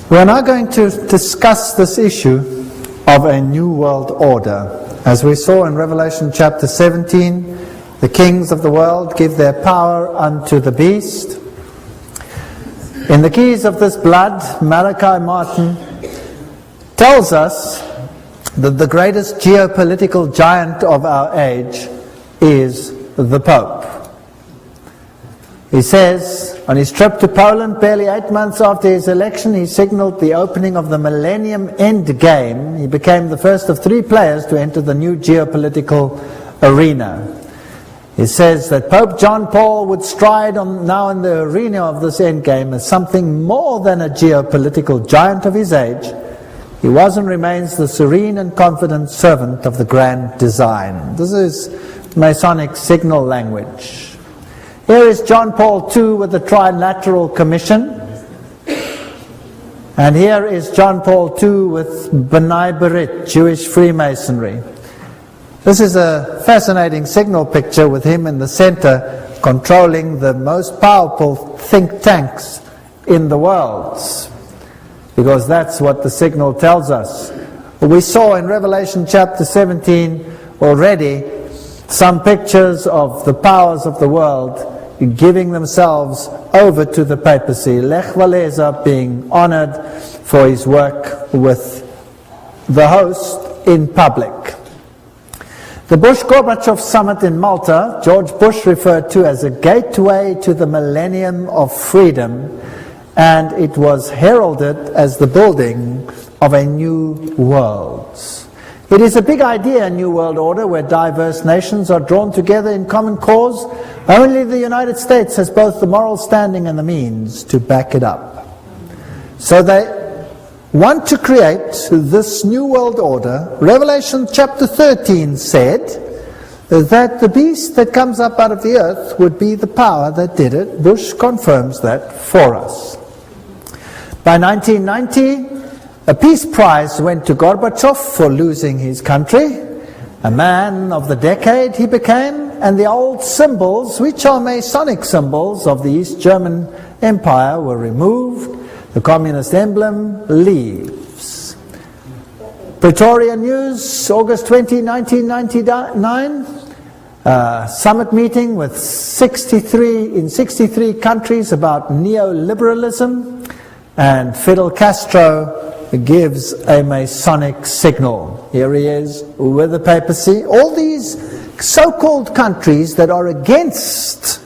We are now going to discuss this issue of a new world order. As we saw in Revelation chapter 17, the kings of the world give their power unto the beast. In the Keys of this Blood, Malachi Martin tells us that the greatest geopolitical giant of our age is the Pope. He says, on his trip to Poland, barely 8 months after his election, he signaled the opening of the Millennium End Game. He became the first of 3 players to enter the new geopolitical arena. He says that Pope John Paul would stride now in the arena of this endgame as something more than a geopolitical giant of his age. He was and remains the serene and confident servant of the grand design. This is Masonic signal language. Here is John Paul II with the Trilateral Commission. And here is John Paul II with B'nai B'rith, Jewish Freemasonry. This is a fascinating signal picture with him in the center controlling the most powerful think tanks in the world. Because that's what the signal tells us. We saw in Revelation chapter 17 already some pictures of the powers of the world giving themselves over to the papacy. Lech Walesa being honored for his work with the host in public. The Bush-Gorbachev summit in Malta, George Bush referred to as a gateway to the millennium of freedom, and it was heralded as the building of a new world. It is a big idea, a new world order, where diverse nations are drawn together in common cause. Only the United States has both the moral standing and the means to back it up. So they want to create this new world order. Revelation chapter 13 said that the beast that comes up out of the earth would be the power that did it. Bush confirms that for us. By 1990, a peace prize went to Gorbachev for losing his country. A man of the decade he became, and the old symbols, which are Masonic symbols of the East German Empire, were removed. The communist emblem leaves. Pretoria News, August 20, 1999. Summit meeting with 63 countries about neoliberalism, and Fidel Castro gives a Masonic signal. Here he is with the papacy. All these so-called countries that are against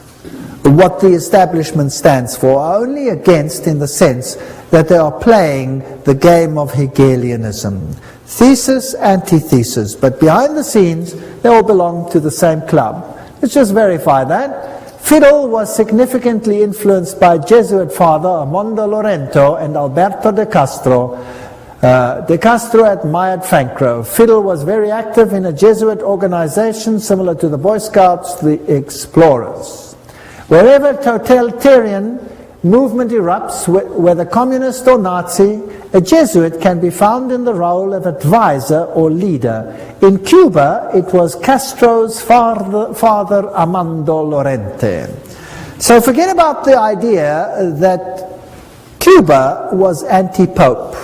what the establishment stands for are only against in the sense that they are playing the game of Hegelianism. Thesis, antithesis, but behind the scenes they all belong to the same club. Let's just verify that. Fidel was significantly influenced by Jesuit father Armando Lorente and Alberto de Castro. De Castro admired Franco. Fidel was very active in a Jesuit organization similar to the Boy Scouts, the Explorers. Wherever totalitarian movement erupts, whether communist or Nazi, a Jesuit can be found in the role of advisor or leader. In Cuba, it was Castro's father Armando Lorente. So forget about the idea that Cuba was anti-pope.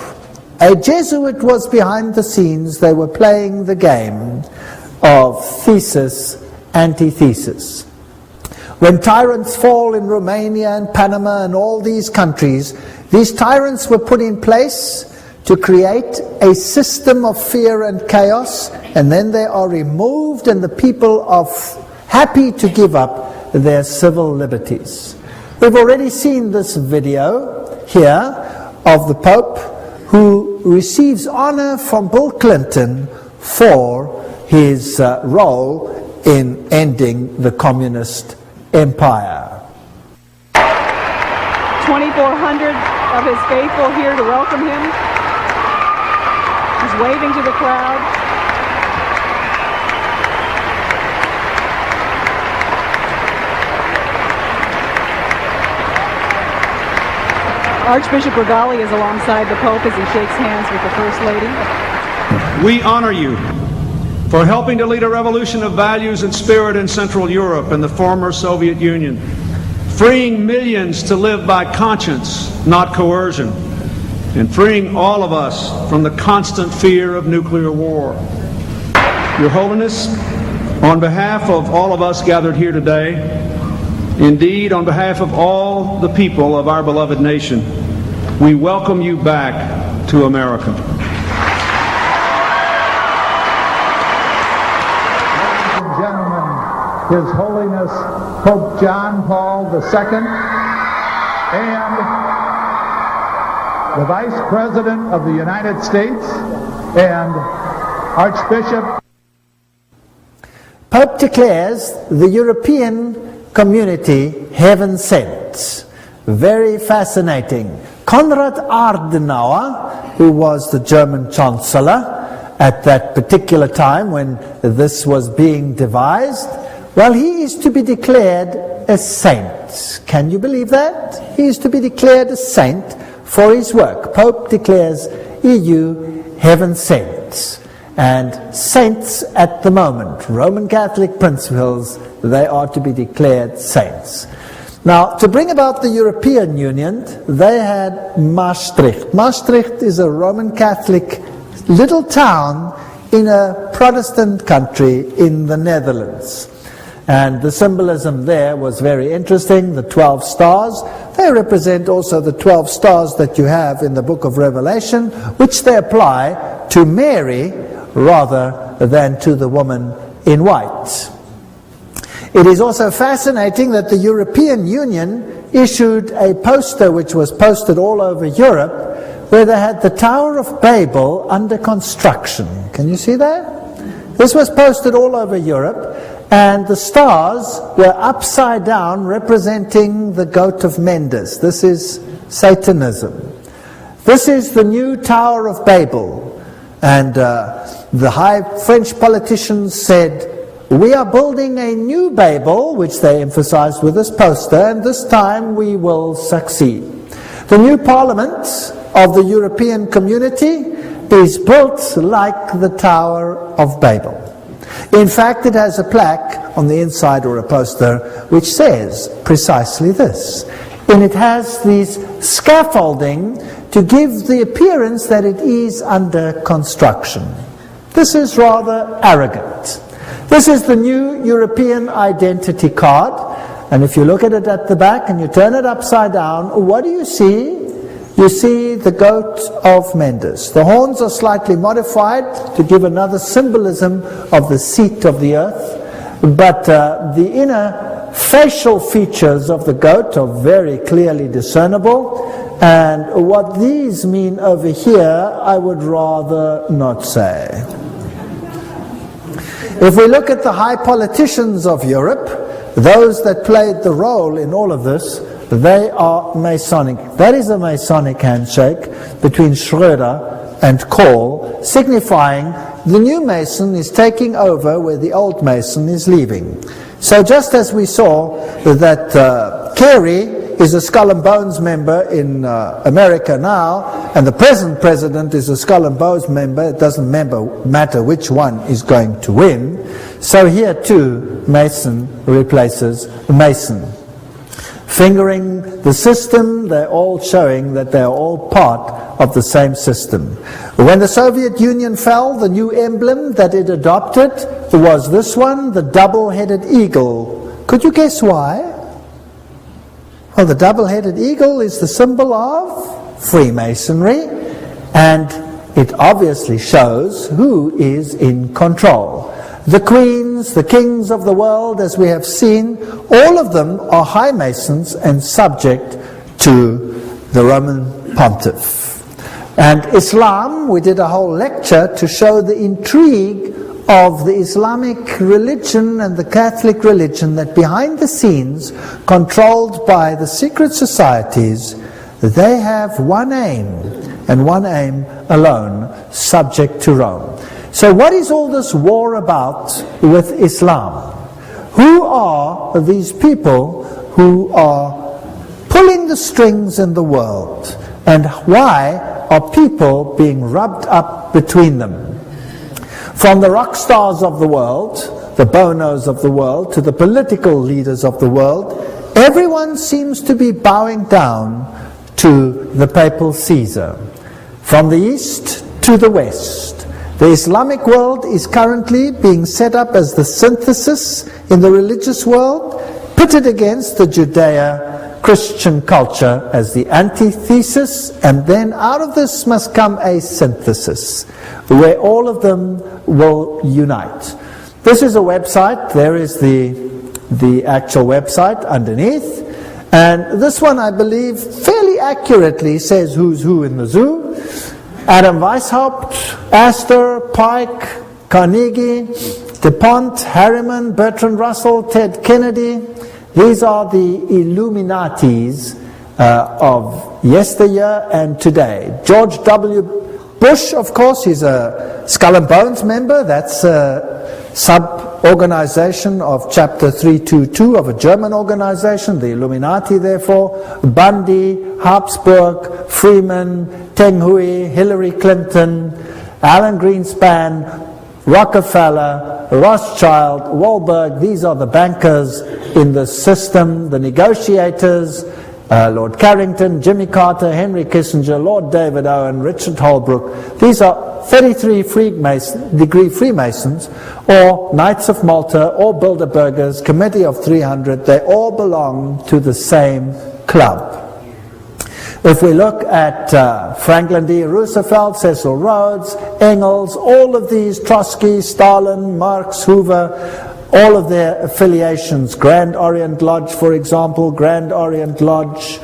A Jesuit was behind the scenes. They were playing the game of thesis, antithesis. When tyrants fall in Romania and Panama and all these countries, these tyrants were put in place to create a system of fear and chaos, and then they are removed and the people are happy to give up their civil liberties. We've already seen this video here of the Pope who receives honor from Bill Clinton for his role in ending the communist empire. 2,400 of his faithful here to welcome him. He's waving to the crowd. Archbishop Regali is alongside the Pope as he shakes hands with the First Lady. We honor you for helping to lead a revolution of values and spirit in Central Europe and the former Soviet Union, freeing millions to live by conscience, not coercion, and freeing all of us from the constant fear of nuclear war. Your Holiness, on behalf of all of us gathered here today, indeed on behalf of all the people of our beloved nation, we welcome you back to America. Ladies and gentlemen, His Holiness Pope John Paul II and the Vice President of the United States and Archbishop. Pope declares the European community heaven sent. Very fascinating. Konrad Adenauer, who was the German Chancellor at that particular time when this was being devised, well, he is to be declared a saint. Can you believe that? He is to be declared a saint for his work. Pope declares EU heaven sent. And saints at the moment, Roman Catholic principles, they are to be declared saints. Now, to bring about the European Union, they had Maastricht. Maastricht is a Roman Catholic little town in a Protestant country in the Netherlands. And the symbolism there was very interesting. The 12 stars, they represent also the 12 stars that you have in the book of Revelation, which they apply to Mary rather than to the woman in white. It is also fascinating that the European Union issued a poster which was posted all over Europe where they had the Tower of Babel under construction. Can you see that? This was posted all over Europe, and the stars were upside down representing the goat of Mendes. This is Satanism. This is the new Tower of Babel. And the high French politicians said, we are building a new Babel, which they emphasized with this poster, and this time we will succeed. The new parliament of the European community is built like the Tower of Babel. In fact, it has a plaque on the inside or a poster which says precisely this. And it has these scaffolding to give the appearance that it is under construction. This is rather arrogant. This is the new European identity card, and if you look at it at the back and you turn it upside down, what do you see? You see the goat of Mendes. The horns are slightly modified to give another symbolism of the seat of the earth, but the inner facial features of the goat are very clearly discernible. And what these mean over here, I would rather not say. If we look at the high politicians of Europe, those that played the role in all of this, they are Masonic. That is a Masonic handshake between Schröder and Kohl, signifying the new Mason is taking over where the old Mason is leaving. So just as we saw that Kerry is a Skull and Bones member in America now, and the present president is a Skull and Bones member, it doesn't matter which one is going to win. So here too, Mason replaces Mason. Fingering the system, they're all showing that they're all part of the same system. When the Soviet Union fell, the new emblem that it adopted was this one, the double-headed eagle. Could you guess why? Well, the double-headed eagle is the symbol of Freemasonry, and it obviously shows who is in control. The queens, the kings of the world, as we have seen, all of them are high Masons and subject to the Roman Pontiff. And Islam, we did a whole lecture to show the intrigue of the Islamic religion and the Catholic religion, that behind the scenes, controlled by the secret societies, they have one aim, and one aim alone, subject to Rome. So what is all this war about with Islam? Who are these people who are pulling the strings in the world? And why are people being rubbed up between them? From the rock stars of the world, the Bonos of the world, to the political leaders of the world, everyone seems to be bowing down to the papal Caesar. from the east to the west. The Islamic world is currently being set up as the synthesis in the religious world, pitted against the Judeo-Christian culture as the antithesis, and then out of this must come a synthesis, where all of them will unite. This is a website. There is the actual website underneath. And this one, I believe, fairly accurately says who's who in the zoo. Adam Weishaupt, Astor, Pike, Carnegie, DuPont, Harriman, Bertrand Russell, Ted Kennedy. These are the Illuminatis of yesteryear and today. George W. Bush, of course, he's a Skull and Bones member. That's a sub-organization of Chapter 322 of a German organization, the Illuminati, therefore. Bundy, Habsburg, Freeman, Teng Hui, Hillary Clinton, Alan Greenspan, Rockefeller, Rothschild, Wahlberg. These are the bankers in the system, the negotiators, Lord Carrington, Jimmy Carter, Henry Kissinger, Lord David Owen, Richard Holbrooke. These are 33 degree Freemasons, or Knights of Malta, or Bilderbergers, Committee of 300. They all belong to the same club. If we look at Franklin D. Roosevelt, Cecil Rhodes, Engels, all of these, Trotsky, Stalin, Marx, Hoover, all of their affiliations, Grand Orient Lodge, for example, Grand Orient Lodge,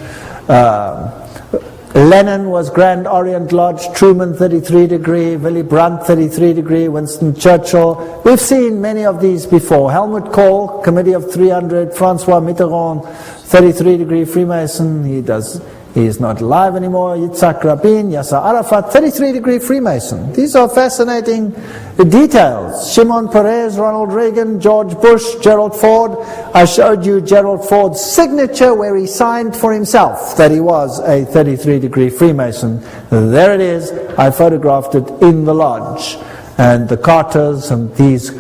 Lenin was Grand Orient Lodge, Truman 33 degree, Willy Brandt 33 degree, Winston Churchill. We've seen many of these before. Helmut Kohl, Committee of 300, Francois Mitterrand, 33 degree Freemason. He is not alive anymore. Yitzhak Rabin, Yasser Arafat, 33 degree Freemason. These are fascinating details. Shimon Peres, Ronald Reagan, George Bush, Gerald Ford. I showed you Gerald Ford's signature where he signed for himself that he was a 33 degree Freemason. There it is. I photographed it in the lodge. And the Carters and these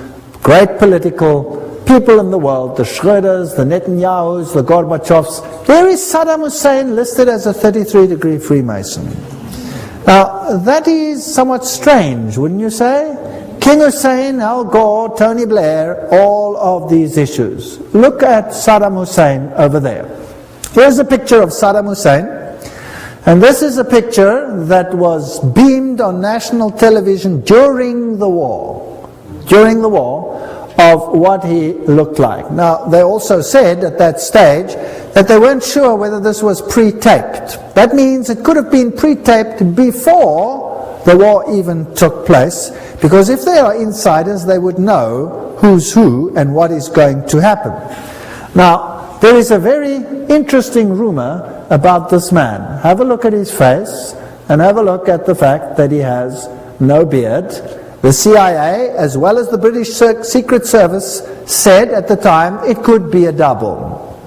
great political people in the world, the Schröders, the Netanyahus, the Gorbachevs. There is Saddam Hussein listed as a 33 degree Freemason. Now, that is somewhat strange, wouldn't you say? King Hussein, Al Gore, Tony Blair, all of these issues. Look at Saddam Hussein over there. Here's a picture of Saddam Hussein. And this is a picture that was beamed on national television during the war. During the war. Of what he looked like. Now, they also said at that stage that they weren't sure whether this was pre-taped. That means it could have been pre-taped before the war even took place, because if they are insiders, they would know who's who and what is going to happen. Now, there is a very interesting rumor about this man. Have a look at his face and have a look at the fact that he has no beard. The CIA, as well as the British Secret Service, said at the time it could be a double.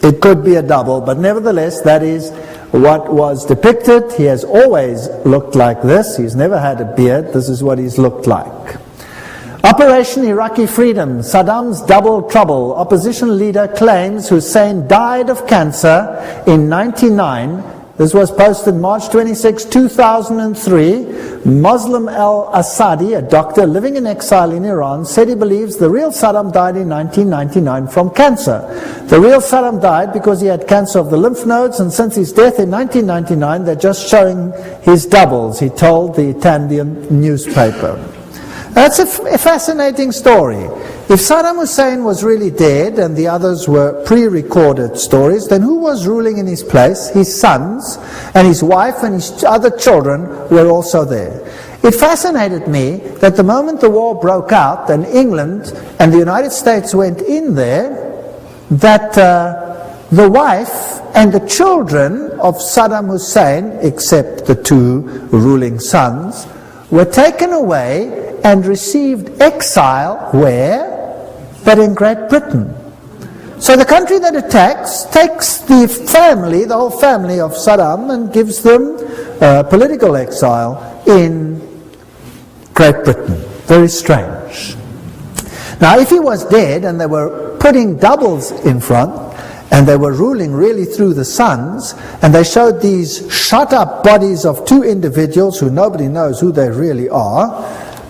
It could be a double, but nevertheless, that is what was depicted. He has always looked like this. He's never had a beard. This is what he's looked like. Operation Iraqi Freedom, Saddam's double trouble. Opposition leader claims Hussein died of cancer in 1999. This was posted March 26, 2003. Muslim al-Assadi, a doctor living in exile in Iran, said he believes the real Saddam died in 1999 from cancer. The real Saddam died because he had cancer of the lymph nodes, and since his death in 1999, they're just showing his doubles, he told the Tandian newspaper. That's a fascinating story. If Saddam Hussein was really dead and the others were pre-recorded stories, then who was ruling in his place? His sons and his wife and his other children were also there. It fascinated me that the moment the war broke out and England and the United States went in there, that the wife and the children of Saddam Hussein, except the two ruling sons, were taken away and received exile where? But in Great Britain. So the country that attacks takes the family, the whole family of Saddam, and gives them political exile in Great Britain. Very strange. Now, if he was dead and they were putting doubles in front, and they were ruling really through the sons, and they showed these shot up bodies of two individuals who nobody knows who they really are.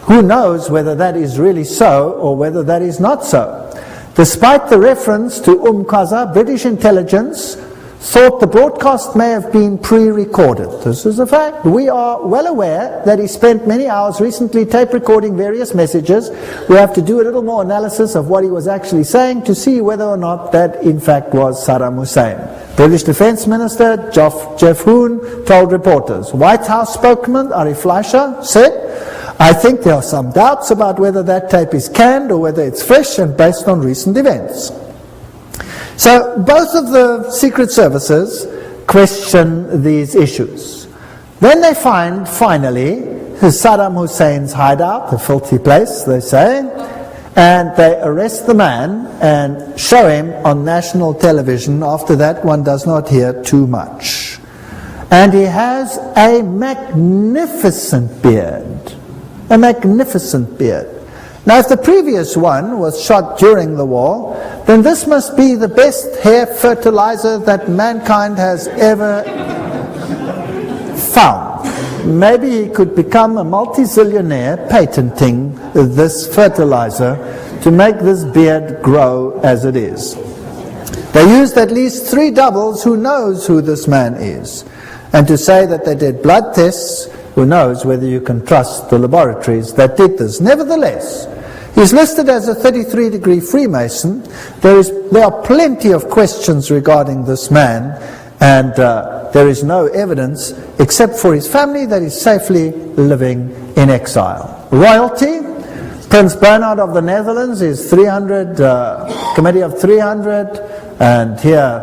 Who knows whether that is really so or whether that is not so? Despite the reference to Qaza, British intelligence thought the broadcast may have been pre-recorded. This is a fact. We are well aware that he spent many hours recently tape recording various messages. We have to do a little more analysis of what he was actually saying to see whether or not that in fact was Saddam Hussein. British Defense Minister Jeff Hoon told reporters. White House spokesman Ari Fleischer said, I think there are some doubts about whether that tape is canned or whether it's fresh and based on recent events. So both of the secret services question these issues. Then they find, finally, Saddam Hussein's hideout, the filthy place, they say, and they arrest the man and show him on national television. After that, one does not hear too much. And he has a magnificent beard. A magnificent beard. Now, if the previous one was shot during the war, then this must be the best hair fertilizer that mankind has ever found. Maybe he could become a multi-zillionaire patenting this fertilizer to make this beard grow as it is. They used at least 3 doubles. Who knows who this man is? And to say that they did blood tests, who knows whether you can trust the laboratories that did this. Nevertheless, he's listed as a 33-degree Freemason. There are plenty of questions regarding this man, and there is no evidence except for his family that is safely living in exile. Royalty, Prince Bernhard of the Netherlands is 300, Committee of 300, and here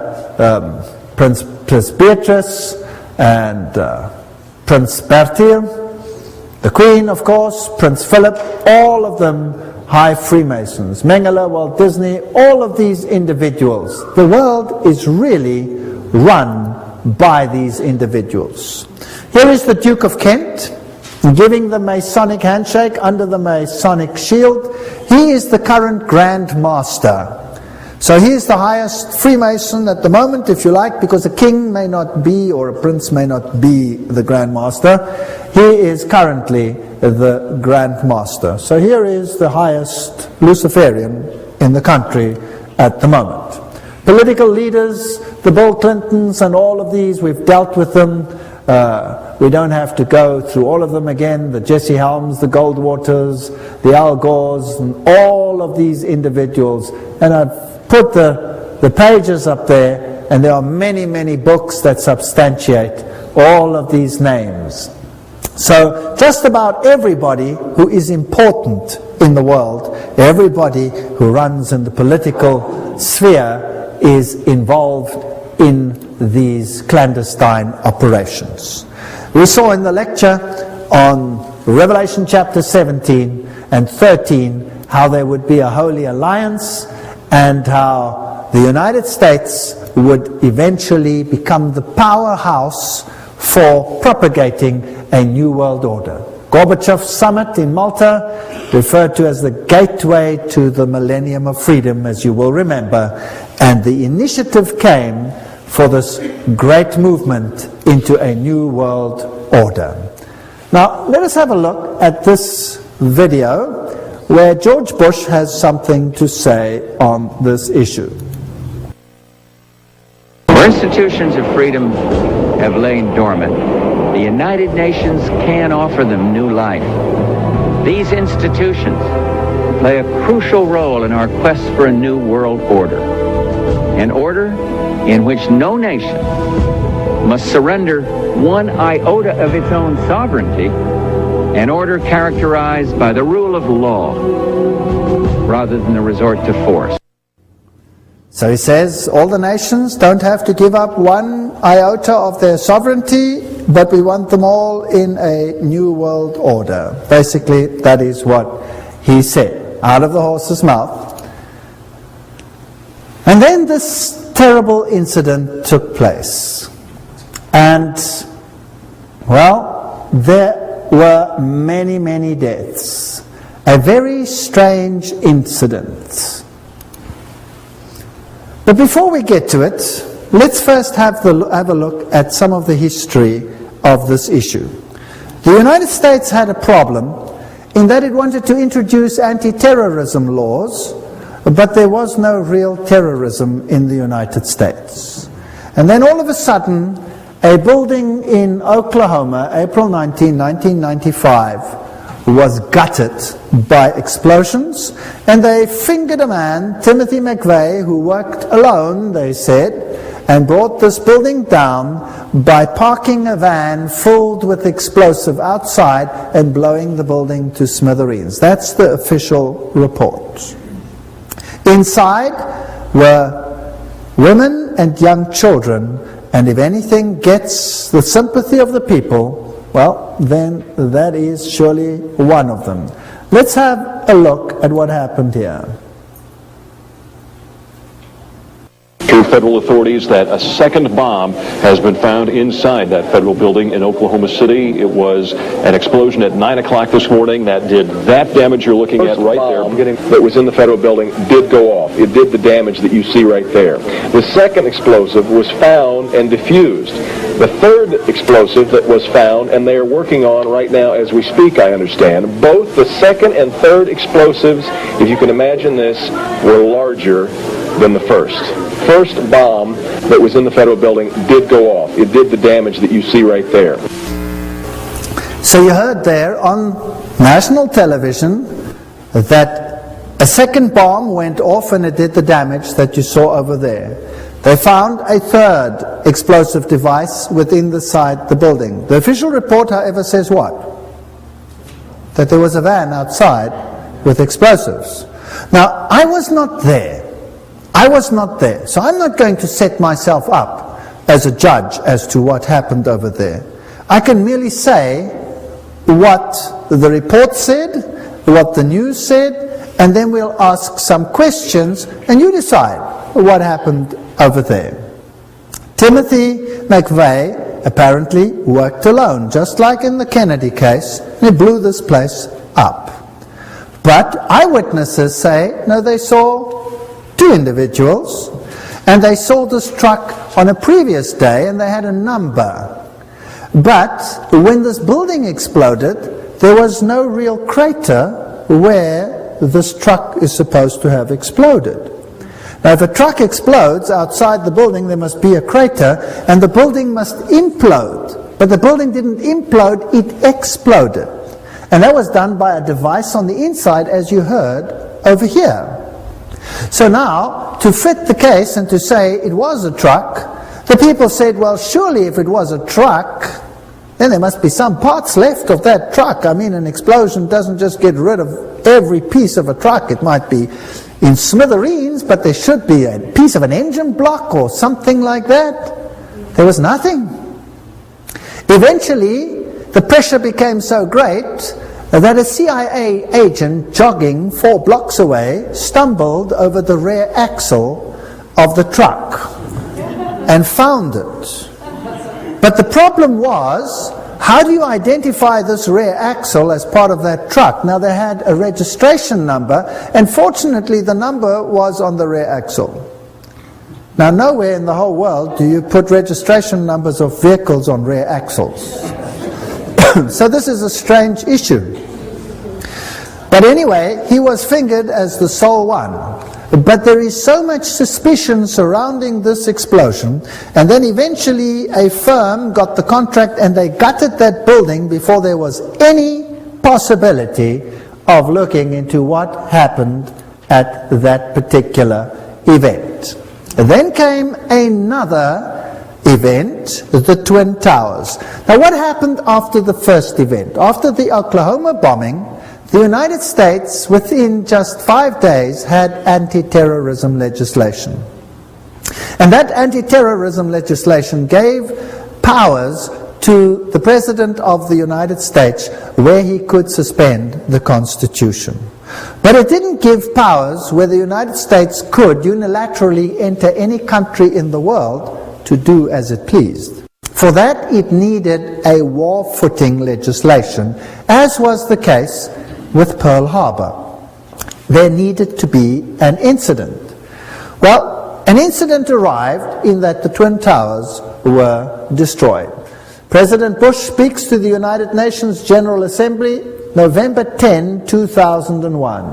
Prince Beatrice and Prince Berthier, the Queen, of course, Prince Philip, all of them high Freemasons. Mengele, Walt Disney, all of these individuals. The world is really run by these individuals. Here is the Duke of Kent giving the Masonic handshake under the Masonic shield. He is the current Grand Master. So he is the highest Freemason at the moment, if you like, because a king may not be, or a prince may not be the Grand Master. He is currently the Grand Master. So here is the highest Luciferian in the country at the moment. Political leaders, the Bill Clintons and all of these, we've dealt with them. We don't have to go through all of them again. The Jesse Helms, the Goldwaters, the Al Gores, and all of these individuals. And I've put the pages up there, and there are many, many books that substantiate all of these names. So just about everybody who is important in the world, everybody who runs in the political sphere is involved in these clandestine operations. We saw in the lecture on Revelation chapter 17 and 13 how there would be a holy alliance, and how the United States would eventually become the powerhouse for propagating a new world order. Gorbachev's summit in Malta, referred to as the gateway to the millennium of freedom, as you will remember, and the initiative came for this great movement into a new world order. Now, let us have a look at this video where George Bush has something to say on this issue. Where institutions of freedom have lain dormant, the United Nations can offer them new life. These institutions play a crucial role in our quest for a new world order. An order in which no nation must surrender one iota of its own sovereignty, an order characterized by the rule of law rather than the resort to force. So he says all the nations don't have to give up one iota of their sovereignty, but we want them all in a new world order. Basically, that is what he said, out of the horse's mouth. And then this terrible incident took place. And, well, there were many, many deaths. A very strange incident. But before we get to it, let's first have a look at some of the history of this issue. The United States had a problem in that it wanted to introduce anti-terrorism laws, but there was no real terrorism in the United States. And then all of a sudden, a building in Oklahoma, April 19, 1995, was gutted by explosions, and they fingered a man, Timothy McVeigh, who worked alone, they said, and brought this building down by parking a van filled with explosive outside and blowing the building to smithereens. That's the official report. Inside were women and young children, and if anything gets the sympathy of the people, well, then that is surely one of them. Let's have a look at what happened here. Through federal authorities that a second bomb has been found inside that federal building in Oklahoma City. It was an explosion at 9 o'clock this morning that did that damage you're looking at right there. That was in the federal building did go off. It did the damage that you see right there. The second explosive was found and diffused. The third explosive that was found, and they are working on right now as we speak, I understand, both the second and third explosives, if you can imagine this, were larger than the first. First bomb that was in the federal building did go off. It did the damage that you see right there. So you heard there on national television that a second bomb went off and it did the damage that you saw over there. They found a third explosive device within the building. The official report, however, says what? That there was a van outside with explosives. Now, I was not there. I was not there, so I'm not going to set myself up as a judge as to what happened over there. I can merely say what the report said, what the news said, and then we'll ask some questions, and you decide what happened over there. Timothy McVeigh apparently worked alone, just like in the Kennedy case, and he blew this place up. But eyewitnesses say, no, they saw two individuals, and they saw this truck on a previous day, and they had a number. But when this building exploded, there was no real crater where this truck is supposed to have exploded. Now, if a truck explodes outside the building, there must be a crater, and the building must implode. But the building didn't implode, it exploded. And that was done by a device on the inside, as you heard over here. So now, to fit the case and to say it was a truck, the people said, well, surely if it was a truck, then there must be some parts left of that truck. I mean, an explosion doesn't just get rid of every piece of a truck. It might be in smithereens, but there should be a piece of an engine block or something like that. There was nothing. Eventually, the pressure became so great that a CIA agent jogging 4 blocks away stumbled over the rear axle of the truck and found it. But the problem was, how do you identify this rear axle as part of that truck? Now, they had a registration number, and fortunately the number was on the rear axle. Now, nowhere in the whole world do you put registration numbers of vehicles on rear axles. So this is a strange issue. But anyway, he was fingered as the sole one. But there is so much suspicion surrounding this explosion, and then eventually a firm got the contract and they gutted that building before there was any possibility of looking into what happened at that particular event. Then came another event, the Twin Towers. Now, what happened after the first event? After the Oklahoma bombing, the United States, within just 5 days, had anti-terrorism legislation. And that anti-terrorism legislation gave powers to the President of the United States where he could suspend the Constitution. But it didn't give powers where the United States could unilaterally enter any country in the world to do as it pleased. For that, it needed a war-footing legislation, as was the case with Pearl Harbor. There needed to be an incident. Well, an incident arrived in that the Twin Towers were destroyed. President Bush speaks to the United Nations General Assembly, November 10, 2001.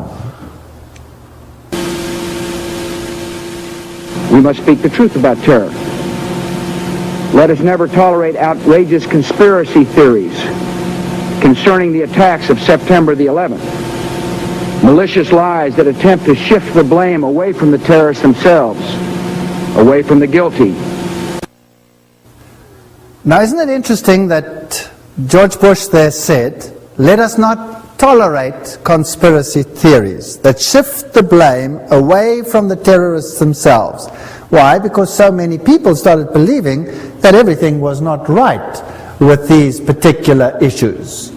We must speak the truth about terror. Let us never tolerate outrageous conspiracy theories concerning the attacks of September the 11th. Malicious lies that attempt to shift the blame away from the terrorists themselves, away from the guilty. Now, isn't it interesting that George Bush there said, let us not tolerate conspiracy theories that shift the blame away from the terrorists themselves. Why? Because so many people started believing that everything was not right with these particular issues.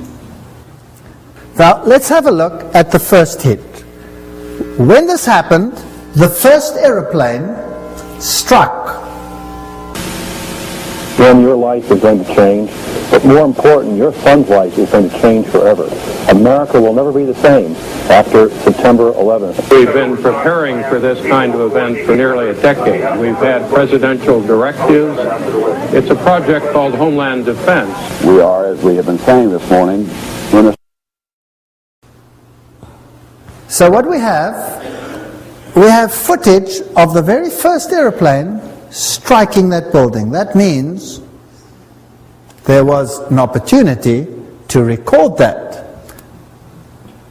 Now, let's have a look at the first hit. When this happened, the first aeroplane struck. Then your life is going to change, but more important, your son's life is going to change forever. America will never be the same after September 11th. We've been preparing for this kind of event for nearly a decade. We've had presidential directives. It's a project called Homeland Defense. We are, as we have been saying this morning, in a... So what we have footage of the very first aeroplane striking that building. That means there was an opportunity to record that.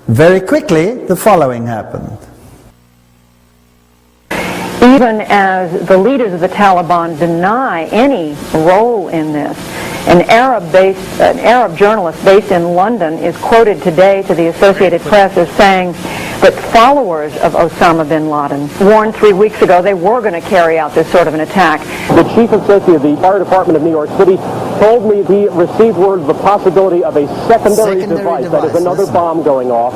Very quickly, the following happened. Even as the leaders of the Taliban deny any role in this, an Arab journalist based in London is quoted today to the Associated Press as saying that followers of Osama bin Laden warned 3 weeks ago they were going to carry out this sort of an attack. The chief of safety of the fire department of New York City told me he received word of the possibility of a secondary device, that is another bomb going off.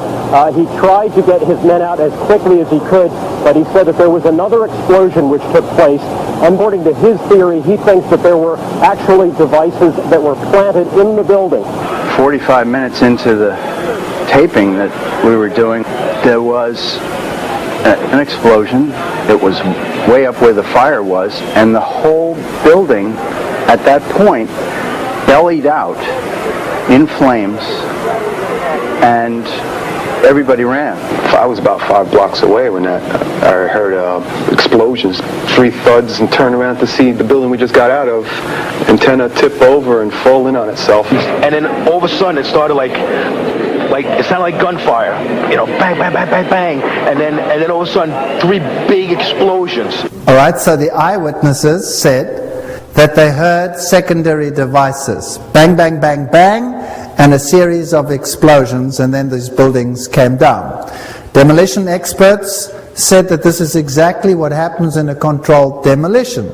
He tried to get his men out as quickly as he could, but he said that there was another explosion which took place. And according to his theory, he thinks that there were actually devices that were planted in the building. 45 minutes into the taping that we were doing, there was an explosion. It was way up where the fire was, and the whole building at that point bellied out in flames, and everybody ran. I was about 5 blocks away when I heard explosions, 3 thuds, and turned around to see the building we just got out of, antenna tip over and fall in on itself. And then all of a sudden it started like it sounded like gunfire, bang, bang, bang, bang, bang, and then all of a sudden 3 big explosions. All right, so the eyewitnesses said that they heard secondary devices, bang, bang, bang, bang, and a series of explosions, and then these buildings came down. Demolition experts said that this is exactly what happens in a controlled demolition.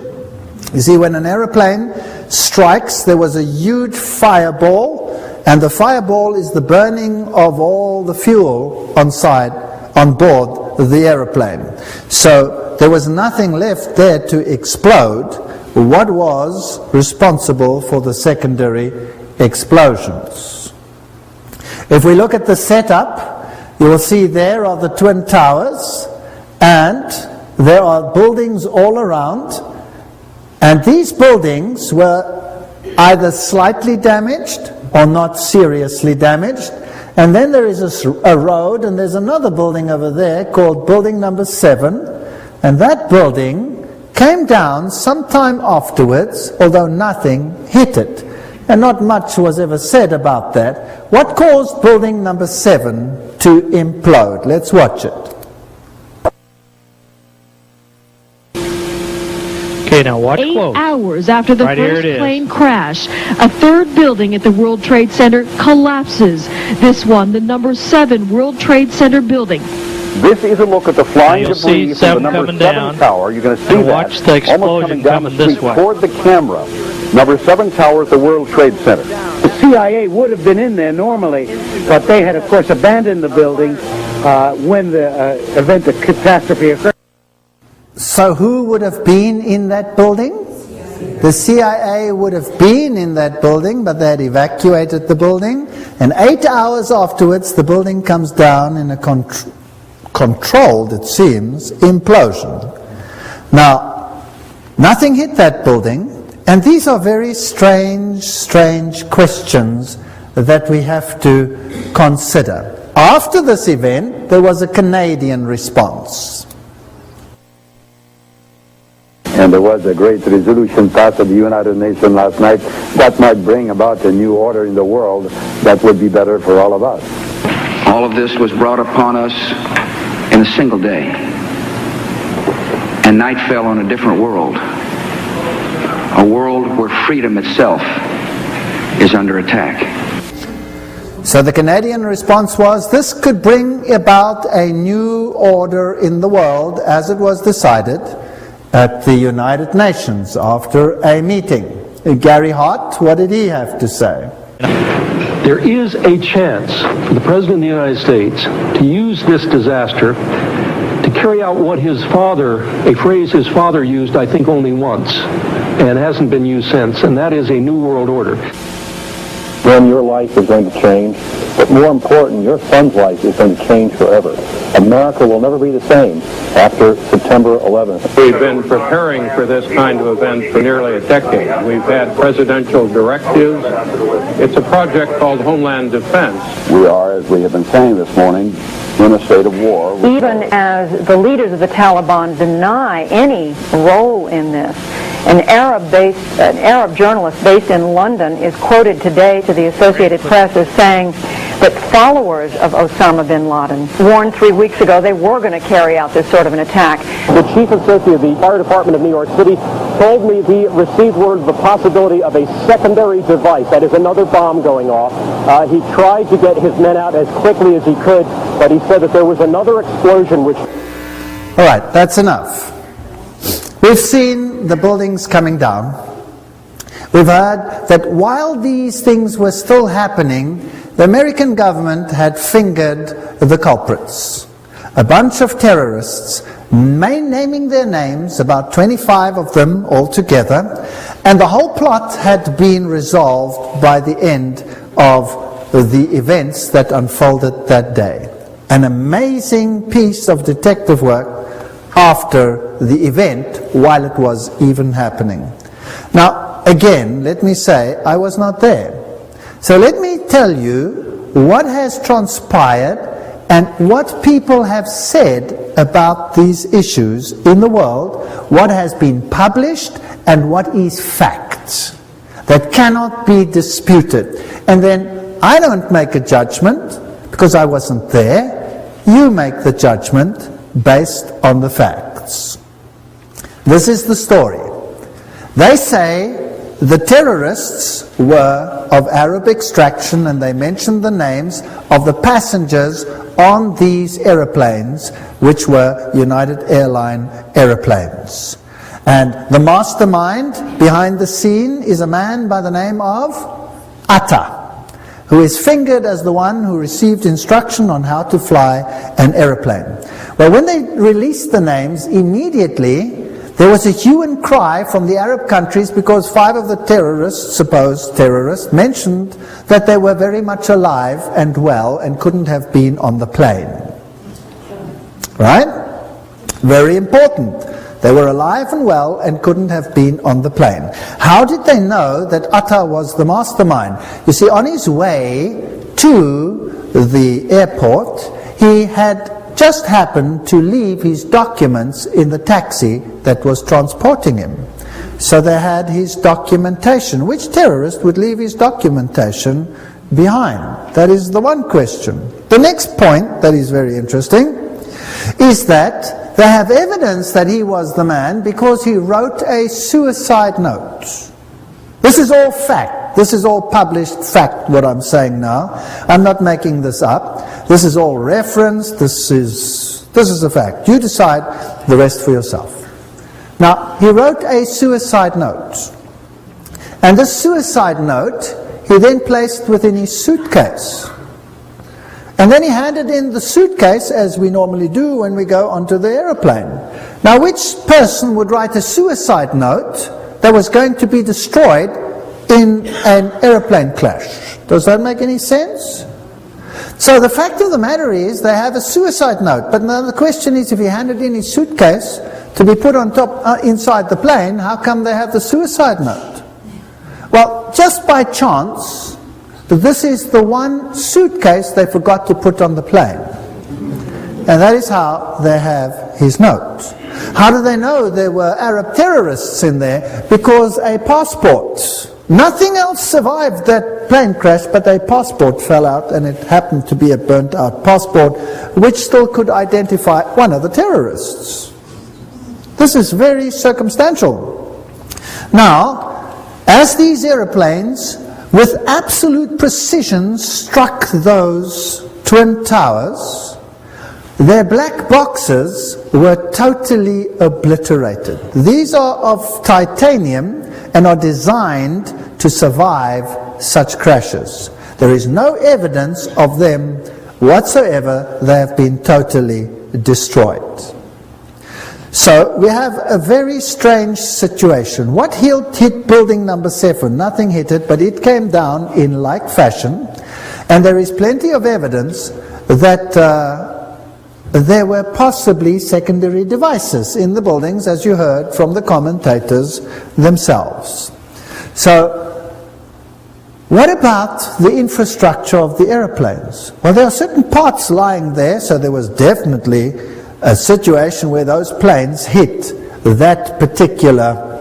You see, when an aeroplane strikes, there was a huge fireball, and the fireball is the burning of all the fuel on board the aeroplane. So there was nothing left there to explode. What was responsible for the secondary explosions? If we look at the setup, you will see there are the Twin Towers, and there are buildings all around, and these buildings were either slightly damaged or not seriously damaged. And then there is a road, and there's another building over there called building number 7, and that building came down sometime afterwards, although nothing hit it. And not much was ever said about that. What caused building number 7 to implode? Let's watch it. Okay, now watch 8 hours after the Right, here first it is. plane crash, a third building at the World Trade Center collapses. This one, the number 7 World Trade Center building. This is a look at the flying You'll debris see from the 7 number coming 7 down, tower. You're going to see and that watch the almost explosion coming down the coming this street way. toward the camera. Number 7 tower at the World Trade Center. The CIA would have been in there normally, but they had, of course, abandoned the building when the event of catastrophe occurred. So who would have been in that building? The CIA would have been in that building, but they had evacuated the building, and 8 hours afterwards the building comes down in a controlled, it seems, implosion. Now, nothing hit that building, and these are very strange questions that we have to consider. After this event, there was a Canadian response. And there was a great resolution passed at the United Nations last night that might bring about a new order in the world that would be better for all of us. All of this was brought upon us in a single day, and night fell on a different world, a world where freedom itself is under attack. So the Canadian response was, this could bring about a new order in the world as it was decided at the United Nations after a meeting. Gary Hart, what did he have to say? There is a chance for the President of the United States to use this disaster to carry out what his father, a phrase his father used, I think, only once, and hasn't been used since, and that is a new world order. Then your life is going to change, but more important, your son's life is going to change forever. America will never be the same after September 11th. We've been preparing for this kind of event for nearly a decade. We've had presidential directives. It's a project called Homeland Defense. We are, as we have been saying this morning, in a state of war. Even as the leaders of the Taliban deny any role in this, an Arab journalist based in London is quoted today to the Associated Press as saying that followers of Osama bin Laden warned 3 weeks ago they were going to carry out this sort of an attack. The chief of safety of the fire department of New York City told me he received word of the possibility of a secondary device, that is another bomb going off. He tried to get his men out as quickly as he could, but he said that there was another explosion which... All right, that's enough. We've seen the buildings coming down. We've heard that while these things were still happening, the American government had fingered the culprits. A bunch of terrorists, naming their names, about 25 of them altogether, and the whole plot had been resolved by the end of the events that unfolded that day. An amazing piece of detective work after the event, while it was even happening. Now, again, let me say, I was not there. So let me tell you what has transpired and what people have said about these issues in the world, what has been published and what is fact that cannot be disputed. And then I don't make a judgment because I wasn't there. You make the judgment based on the facts. This is the story. They say the terrorists were of Arab extraction, and they mentioned the names of the passengers on these aeroplanes, which were United Airlines aeroplanes. And the mastermind behind the scene is a man by the name of Atta, who is fingered as the one who received instruction on how to fly an aeroplane. Well, when they released the names, immediately there was a hue and cry from the Arab countries because 5 of the terrorists, supposed terrorists, mentioned that they were very much alive and well and couldn't have been on the plane. Right? Very important. They were alive and well and couldn't have been on the plane. How did they know that Atta was the mastermind? You see, on his way to the airport, he had just happened to leave his documents in the taxi that was transporting him. So they had his documentation. Which terrorist would leave his documentation behind? That is the one question. The next point that is very interesting is that they have evidence that he was the man because he wrote a suicide note. This is all fact. This is all published fact, what I'm saying now. I'm not making this up. This is all referenced. This is a fact. You decide the rest for yourself. Now, he wrote a suicide note. And this suicide note, he then placed within his suitcase. And then he handed in the suitcase, as we normally do when we go onto the aeroplane. Now, which person would write a suicide note that was going to be destroyed in an aeroplane crash? Does that make any sense? So the fact of the matter is they have a suicide note. But now the question is, if he handed in his suitcase to be put on top inside the plane, how come they have the suicide note? Well, just by chance, this is the one suitcase they forgot to put on the plane. And that is how they have his note. How do they know there were Arab terrorists in there? Because a passport, nothing else survived that plane crash, but a passport fell out, and it happened to be a burnt out passport, which still could identify one of the terrorists. This is very circumstantial. Now, as these aeroplanes, with absolute precision, struck those twin towers, their black boxes were totally obliterated. These are of titanium and are designed to survive such crashes. There is no evidence of them whatsoever. They have been totally destroyed. So we have a very strange situation. What hit building number 7? Nothing hit it, but it came down in like fashion. And there is plenty of evidence that there were possibly secondary devices in the buildings, as you heard from the commentators themselves. So, what about the infrastructure of the aeroplanes? Well, there are certain parts lying there, so there was definitely a situation where those planes hit that particular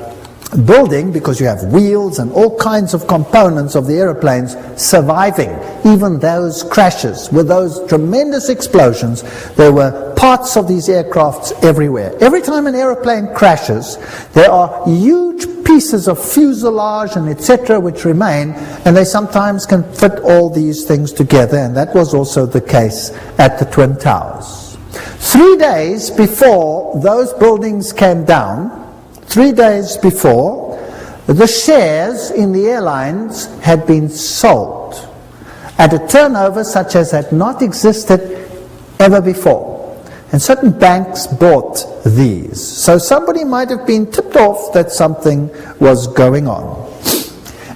building, because you have wheels and all kinds of components of the aeroplanes surviving even those crashes. With those tremendous explosions, there were parts of these aircrafts everywhere. Every time an aeroplane crashes, there are huge pieces of fuselage and etc. which remain, and they sometimes can fit all these things together, and that was also the case at the Twin Towers. 3 days before those buildings came down, 3 days before, the shares in the airlines had been sold at a turnover such as had not existed ever before. And certain banks bought these. So somebody might have been tipped off that something was going on.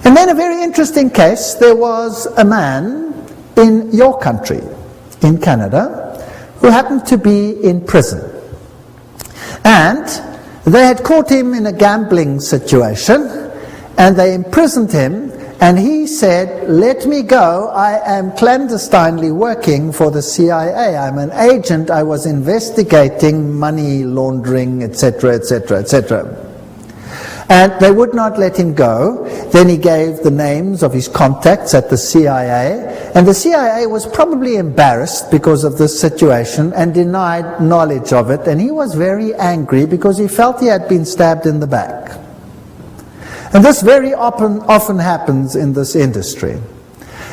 And then a very interesting case, there was a man in your country, in Canada, who happened to be in prison. And they had caught him in a gambling situation, and they imprisoned him, and he said, "Let me go, I am clandestinely working for the CIA. I'm an agent, I was investigating money laundering, etc., etc., etc." And they would not let him go. Then he gave the names of his contacts at the CIA, and the CIA was probably embarrassed because of this situation and denied knowledge of it, and he was very angry because he felt he had been stabbed in the back. And this very often happens in this industry.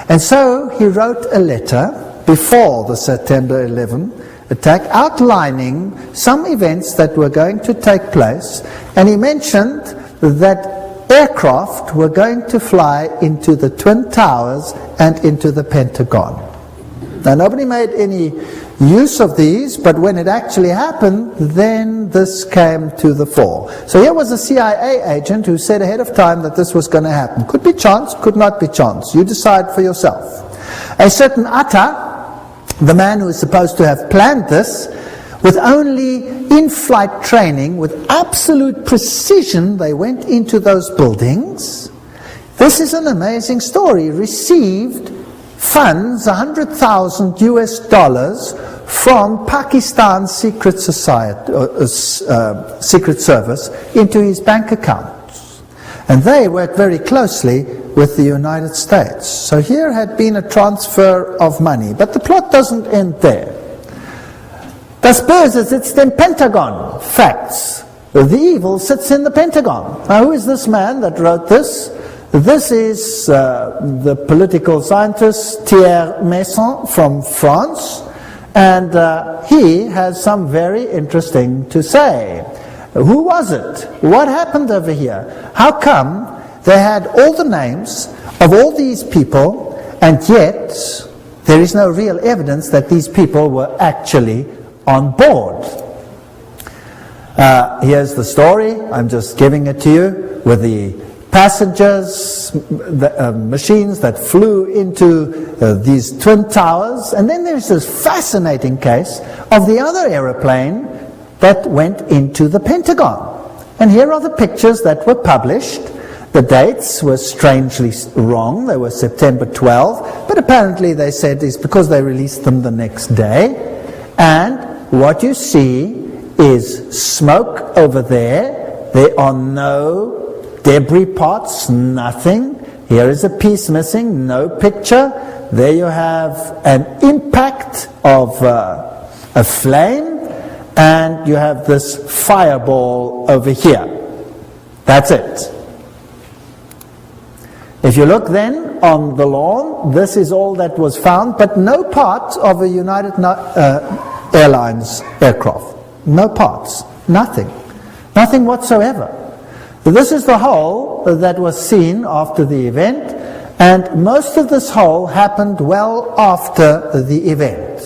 And so he wrote a letter before the September 11 attack outlining some events that were going to take place, and he mentioned that aircraft were going to fly into the Twin Towers and into the Pentagon. Now, nobody made any use of these, but when it actually happened, then this came to the fore. So here was a CIA agent who said ahead of time that this was going to happen. Could be chance, could not be chance. You decide for yourself. A certain Atta, the man who is supposed to have planned this, with only in-flight training, with absolute precision, they went into those buildings. This is an amazing story. Received funds, $100,000 US from Pakistan's secret service into his bank accounts. And they worked very closely with the United States. So here had been a transfer of money. But the plot doesn't end there. Das Böse sitzt im Pentagon. Facts. The evil sits in the Pentagon. Now, who is this man that wrote this? This is the political scientist Thierry Meyssan from France, and he has some very interesting to say. Who was it? What happened over here? How come they had all the names of all these people, and yet there is no real evidence that these people were actually on board? Here's the story. I'm just giving it to you with the passengers, machines that flew into these Twin Towers. And then there's this fascinating case of the other aeroplane that went into the Pentagon. And here are the pictures that were published. The dates were strangely wrong. They were September 12, but apparently they said it's because they released them the next day. And what you see is smoke over there. There are no debris pots, nothing. Here is a piece missing, no picture. There you have an impact of a flame, and you have this fireball over here. That's it. If you look then on the lawn, this is all that was found, but no part of a United Airlines aircraft. No parts. Nothing. Nothing whatsoever. This is the hole that was seen after the event, and most of this hole happened well after the event.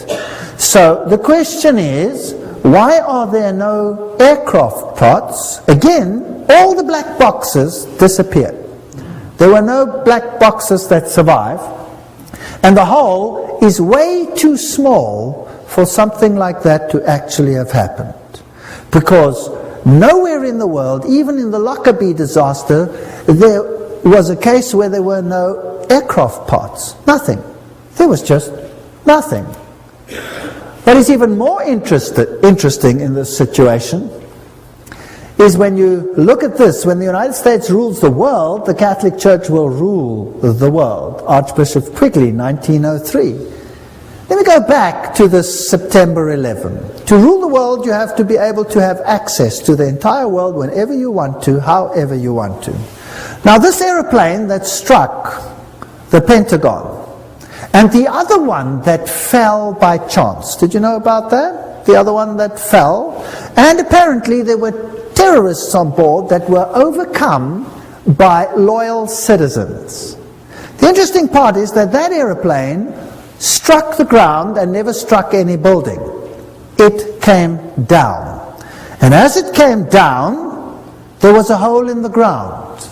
So the question is, why are there no aircraft parts? Again, all the black boxes disappeared. There were no black boxes that survived, and the hole is way too small for something like that to actually have happened. Because nowhere in the world, even in the Lockerbie disaster, there was a case where there were no aircraft parts. Nothing. There was just nothing. What is even more interesting in this situation is when you look at this, when the United States rules the world, the Catholic Church will rule the world. Archbishop Quigley, 1903. Let me go back to this September 11. To rule the world, you have to be able to have access to the entire world whenever you want to, however you want to. Now, this aeroplane that struck the Pentagon, and the other one that fell by chance, did you know about that? The other one that fell, and apparently there were terrorists on board that were overcome by loyal citizens. The interesting part is that that aeroplane struck the ground and never struck any building. It came down. And as it came down, there was a hole in the ground.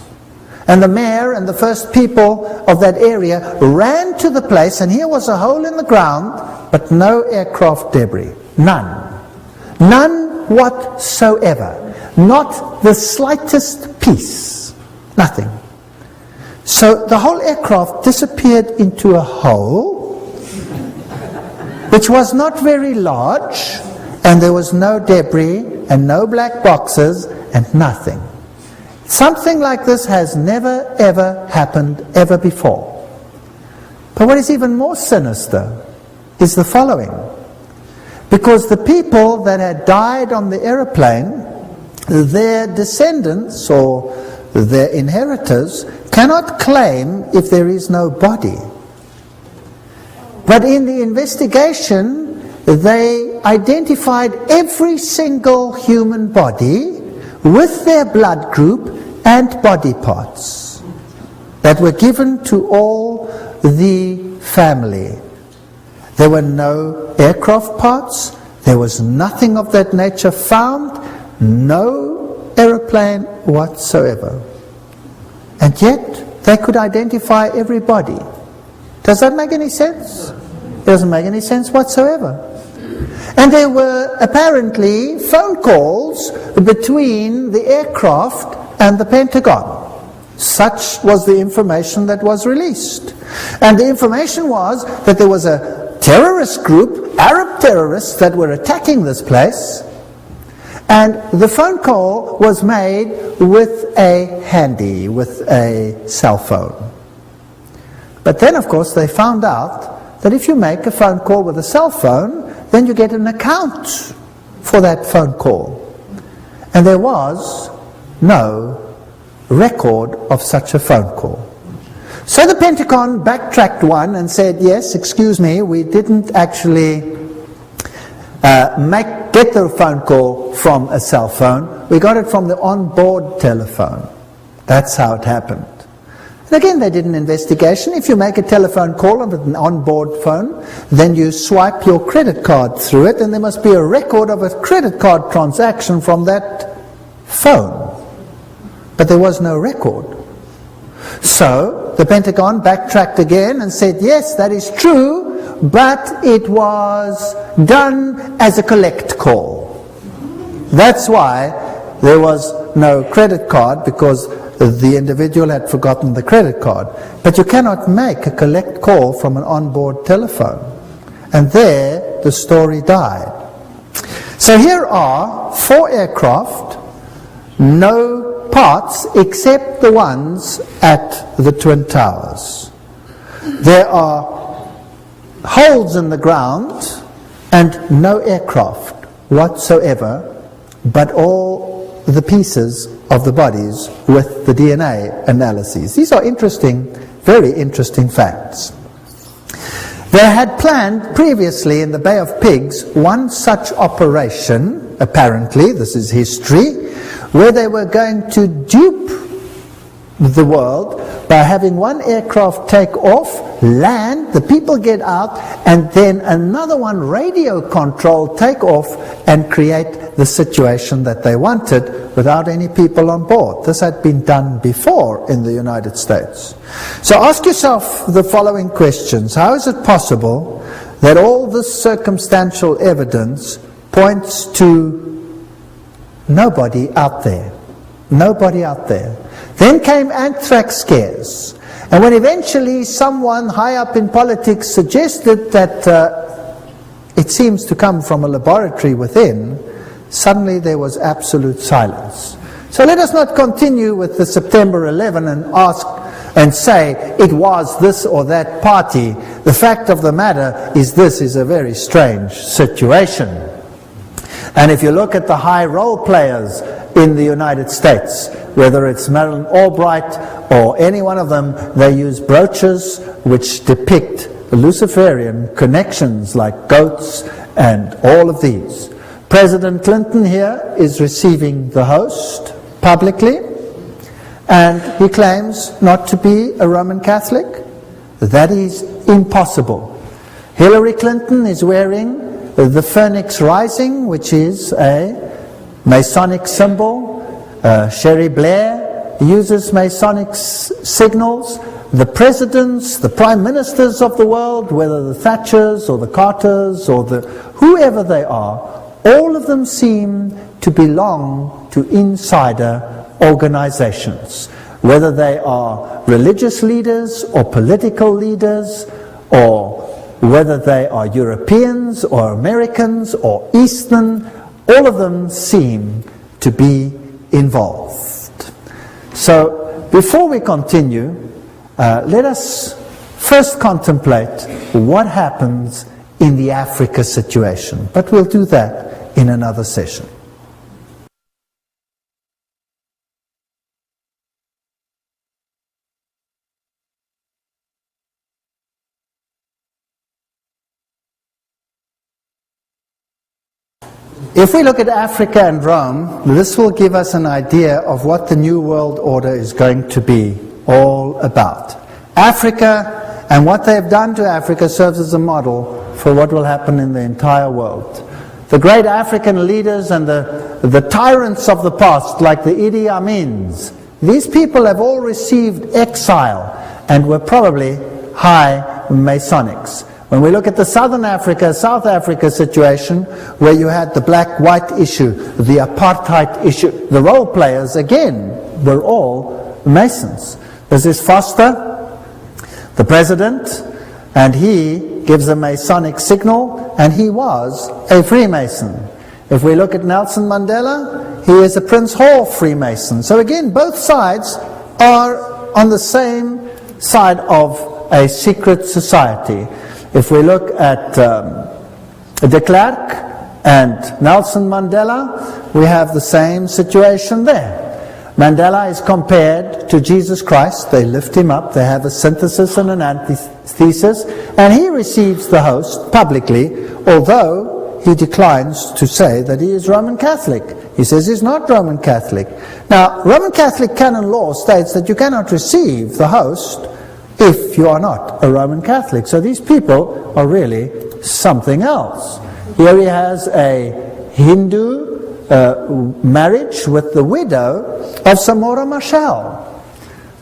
And the mayor and the first people of that area ran to the place, and here was a hole in the ground, but no aircraft debris. None. None whatsoever. Not the slightest piece. Nothing. So the whole aircraft disappeared into a hole, which was not very large, and there was no debris, and no black boxes, and nothing. Something like this has never, ever happened ever before. But what is even more sinister is the following. Because the people that had died on the aeroplane, their descendants or their inheritors cannot claim if there is no body. But in the investigation, they identified every single human body with their blood group and body parts that were given to all the family. There were no aircraft parts. There was nothing of that nature found. No aeroplane whatsoever. And yet, they could identify everybody. Does that make any sense? It doesn't make any sense whatsoever. And there were apparently phone calls between the aircraft and the Pentagon. Such was the information that was released. And the information was that there was a terrorist group, Arab terrorists, that were attacking this place. And the phone call was made with a handy, with a cell phone. But then, of course, they found out that if you make a phone call with a cell phone, then you get an account for that phone call. And there was no record of such a phone call. So the Pentagon backtracked one and said, yes, excuse me, we didn't actually get the phone call from a cell phone. We got it from the onboard telephone. That's how it happened. And again, they did an investigation. If you make a telephone call on an onboard phone, then you swipe your credit card through it, and there must be a record of a credit card transaction from that phone. But there was no record. So the Pentagon backtracked again and said, yes, that is true, but it was done as a collect call. That's why there was no credit card, because the individual had forgotten the credit card. But you cannot make a collect call from an onboard telephone. And there the story died. So here are 4 aircraft, no parts except the ones at the Twin Towers. There are holes in the ground and no aircraft whatsoever, but all the pieces of the bodies with the DNA analyses. These are interesting, very interesting facts. They had planned previously in the Bay of Pigs one such operation, apparently, this is history, where they were going to dupe the world by having one aircraft take off, land, the people get out, and then another one, radio control, take off and create the situation that they wanted without any people on board. This had been done before in the United States. So ask yourself the following questions. How is it possible that all this circumstantial evidence points to nobody out there? Nobody out there. Then came anthrax scares. And when eventually someone high up in politics suggested that it seems to come from a laboratory within, suddenly there was absolute silence. So let us not continue with the September 11 and ask and say it was this or that party. The fact of the matter is this is a very strange situation. And if you look at the high role players in the United States, whether it's Madeleine Albright or any one of them, they use brooches which depict Luciferian connections like goats and all of these. President Clinton here is receiving the host publicly, and he claims not to be a Roman Catholic. That is impossible. Hillary Clinton is wearing the Phoenix Rising, which is a Masonic symbol. Sherry Blair uses Masonic signals. The presidents, the prime ministers of the world, whether the Thatchers or the Carters or the whoever they are, all of them seem to belong to insider organizations. Whether they are religious leaders or political leaders, or whether they are Europeans or Americans or Eastern, all of them seem to be involved. So before we continue, let us first contemplate what happens in the Africa situation. But we'll do that in another session. If we look at Africa and Rome, this will give us an idea of what the New World Order is going to be all about. Africa and what they have done to Africa serves as a model for what will happen in the entire world. The great African leaders and the tyrants of the past, like the Idi Amins, these people have all received exile and were probably high Masonics. When we look at the Southern Africa, South Africa situation, where you had the black-white issue, the apartheid issue, the role players, again, were all Masons. This is Foster, the president, and he gives a Masonic signal, and he was a Freemason. If we look at Nelson Mandela, he is a Prince Hall Freemason. So again, both sides are on the same side of a secret society. If we look at de Klerk and Nelson Mandela, we have the same situation there. Mandela is compared to Jesus Christ. They lift him up. They have a synthesis and an antithesis. And he receives the host publicly, although he declines to say that he is Roman Catholic. He says he's not Roman Catholic. Now, Roman Catholic canon law states that you cannot receive the host if you are not a Roman Catholic. So these people are really something else. Here he has a Hindu marriage with the widow of Samora Machel.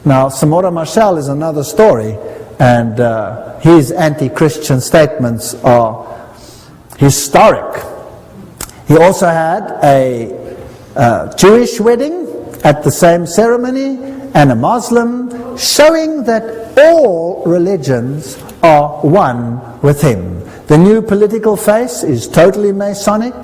Now, Samora Machel is another story, and his anti-Christian statements are historic. He also had a Jewish wedding at the same ceremony and a Muslim, showing that all religions are one with him. The new political face is totally Masonic,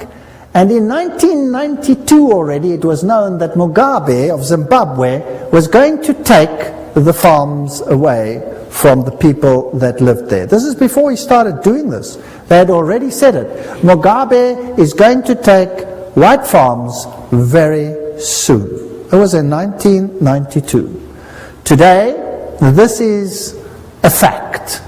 and in 1992 already it was known that Mugabe of Zimbabwe was going to take the farms away from the people that lived there. This is before he started doing this. They had already said it. Mugabe is going to take white farms very soon. It was in 1992. Today, this is a fact.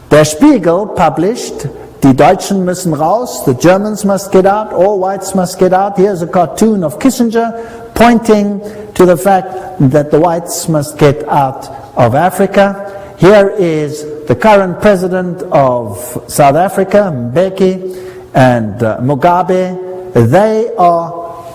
Der Spiegel published Die Deutschen müssen raus, the Germans must get out, all whites must get out. Here's a cartoon of Kissinger pointing to the fact that the whites must get out of Africa. Here is the current president of South Africa, Mbeki, and Mugabe. They are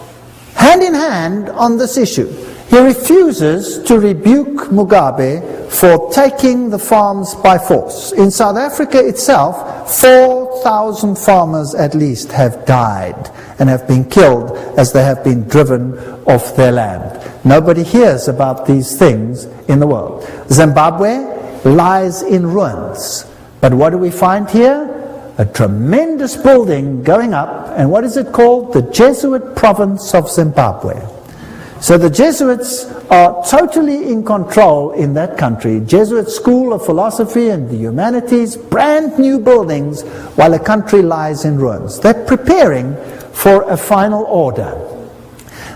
hand in hand on this issue. He refuses to rebuke Mugabe for taking the farms by force. In South Africa itself, 4,000 farmers at least have died and have been killed as they have been driven off their land. Nobody hears about these things in the world. Zimbabwe lies in ruins. But what do we find here? A tremendous building going up. And what is it called? The Jesuit province of Zimbabwe. So the Jesuits are totally in control in that country. Jesuit School of Philosophy and the Humanities, brand new buildings, while a country lies in ruins. They're preparing for a final order.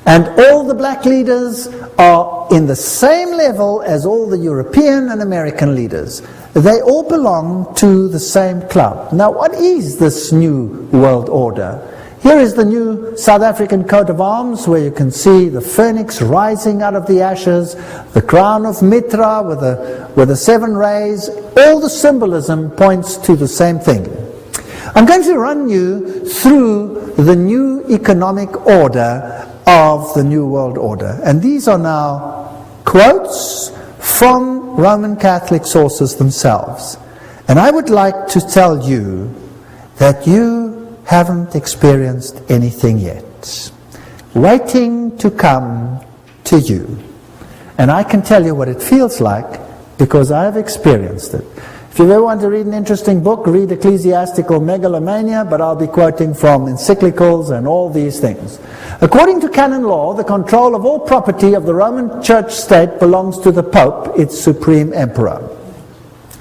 And all the black leaders are in the same level as all the European and American leaders. They all belong to the same club. Now, what is this new world order? Here is the new South African coat of arms, where you can see the phoenix rising out of the ashes, the crown of Mitra with the 7 rays. All the symbolism points to the same thing. I'm going to run you through the new economic order of the New World Order. And these are now quotes from Roman Catholic sources themselves. And I would like to tell you that you haven't experienced anything yet. Waiting to come to you. And I can tell you what it feels like because I have experienced it. If you ever want to read an interesting book, read Ecclesiastical Megalomania, but I'll be quoting from encyclicals and all these things. According to canon law, the control of all property of the Roman Church state belongs to the Pope, its supreme emperor.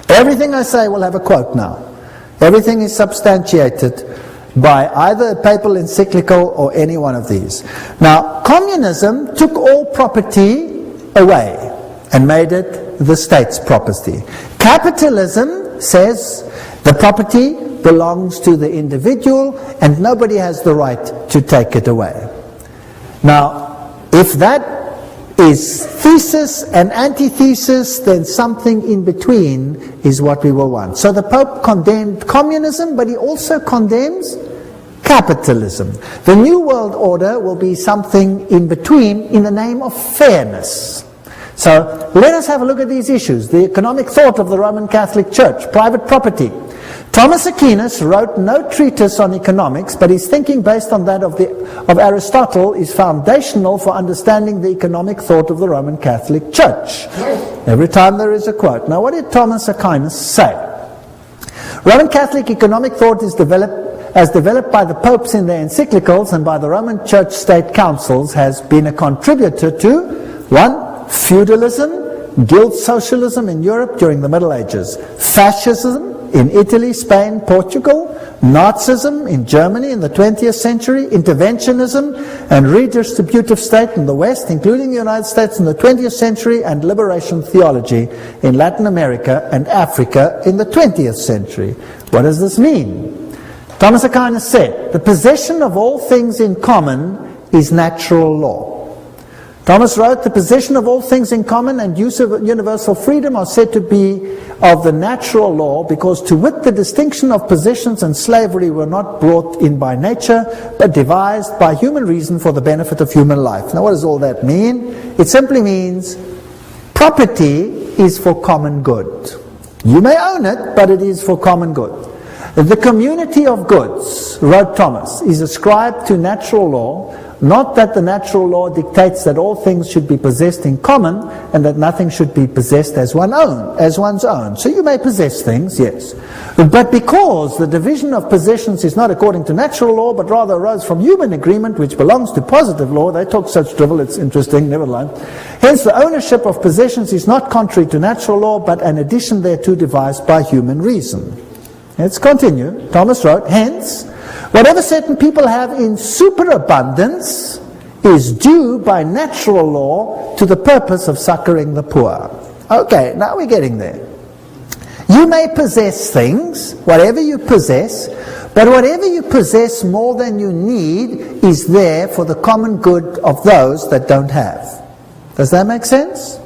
Everything I say will have a quote now. Everything is substantiated by either a papal encyclical or any one of these. Now, communism took all property away and made it the state's property. Capitalism says the property belongs to the individual and nobody has the right to take it away. Now, if that is thesis and antithesis, then something in between is what we will want. So the Pope condemned communism, but he also condemns capitalism. The New World Order will be something in between in the name of fairness. So let us have a look at these issues. The economic thought of the Roman Catholic Church, private property. Thomas Aquinas wrote no treatise on economics, but his thinking based on that of Aristotle is foundational for understanding the economic thought of the Roman Catholic Church. Every time there is a quote. Now, what did Thomas Aquinas say? Roman Catholic economic thought is developed by the popes in their encyclicals and by the Roman Church state councils, has been a contributor to 1. Feudalism, guild socialism in Europe during the Middle Ages, fascism in Italy, Spain, Portugal, Nazism in Germany in the 20th century, interventionism and redistributive state in the West, including the United States in the 20th century, and liberation theology in Latin America and Africa in the 20th century. What does this mean? Thomas Aquinas said, the possession of all things in common is natural law. Thomas wrote, the possession of all things in common and use of universal freedom are said to be of the natural law, because to wit the distinction of possessions and slavery were not brought in by nature, but devised by human reason for the benefit of human life. Now what does all that mean? It simply means property is for common good. You may own it, but it is for common good. The community of goods, wrote Thomas, is ascribed to natural law, not that the natural law dictates that all things should be possessed in common and that nothing should be possessed as one's own. So you may possess things, yes. But because the division of possessions is not according to natural law, but rather arose from human agreement, which belongs to positive law, they talk such drivel, it's interesting, never mind. Hence the ownership of possessions is not contrary to natural law, but an addition thereto devised by human reason. Let's continue. Thomas wrote, hence, whatever certain people have in superabundance is due by natural law to the purpose of succoring the poor. Okay, now we're getting there. You may possess things, whatever you possess, but whatever you possess more than you need is there for the common good of those that don't have. Does that make sense?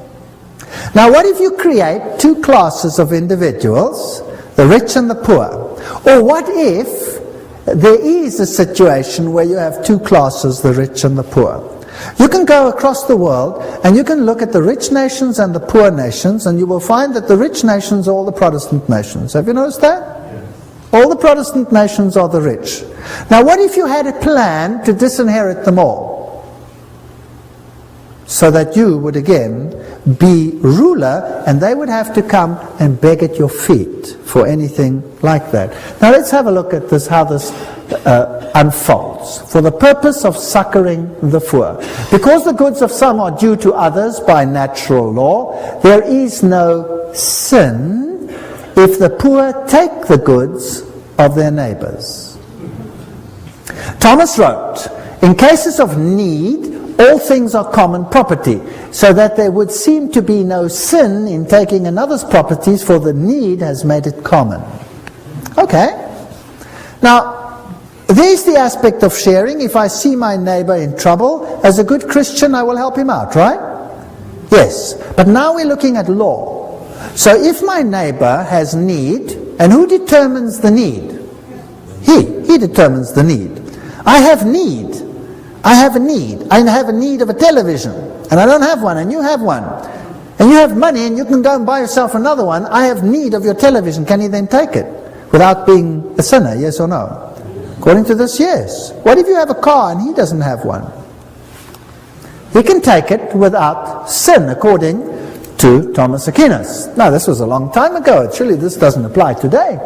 Now what if you create two classes of individuals, the rich and the poor? Or what if there is a situation where you have two classes, the rich and the poor? You can go across the world and you can look at the rich nations and the poor nations, and you will find that the rich nations are all the Protestant nations. Have you noticed that? Yes. All the Protestant nations are the rich. Now what if you had a plan to disinherit them all, so that you would again be ruler and they would have to come and beg at your feet for anything like that? Now let's have a look at this, how this unfolds. For the purpose of succoring the poor. Because the goods of some are due to others by natural law, there is no sin if the poor take the goods of their neighbors. Thomas wrote, in cases of need, all things are common property, so that there would seem to be no sin in taking another's properties, for the need has made it common. Okay. Now, there's the aspect of sharing. If I see my neighbor in trouble, as a good Christian, I will help him out, right? Yes. But now we're looking at law. So if my neighbor has need, and who determines the need? He determines the need. I have need. I have a need. I have a need of a television, and I don't have one, and you have one. And you have money, and you can go and buy yourself another one. I have need of your television. Can he then take it without being a sinner, yes or no? According to this, yes. What if you have a car and he doesn't have one? He can take it without sin, according to Thomas Aquinas. Now, this was a long time ago. Surely this doesn't apply today.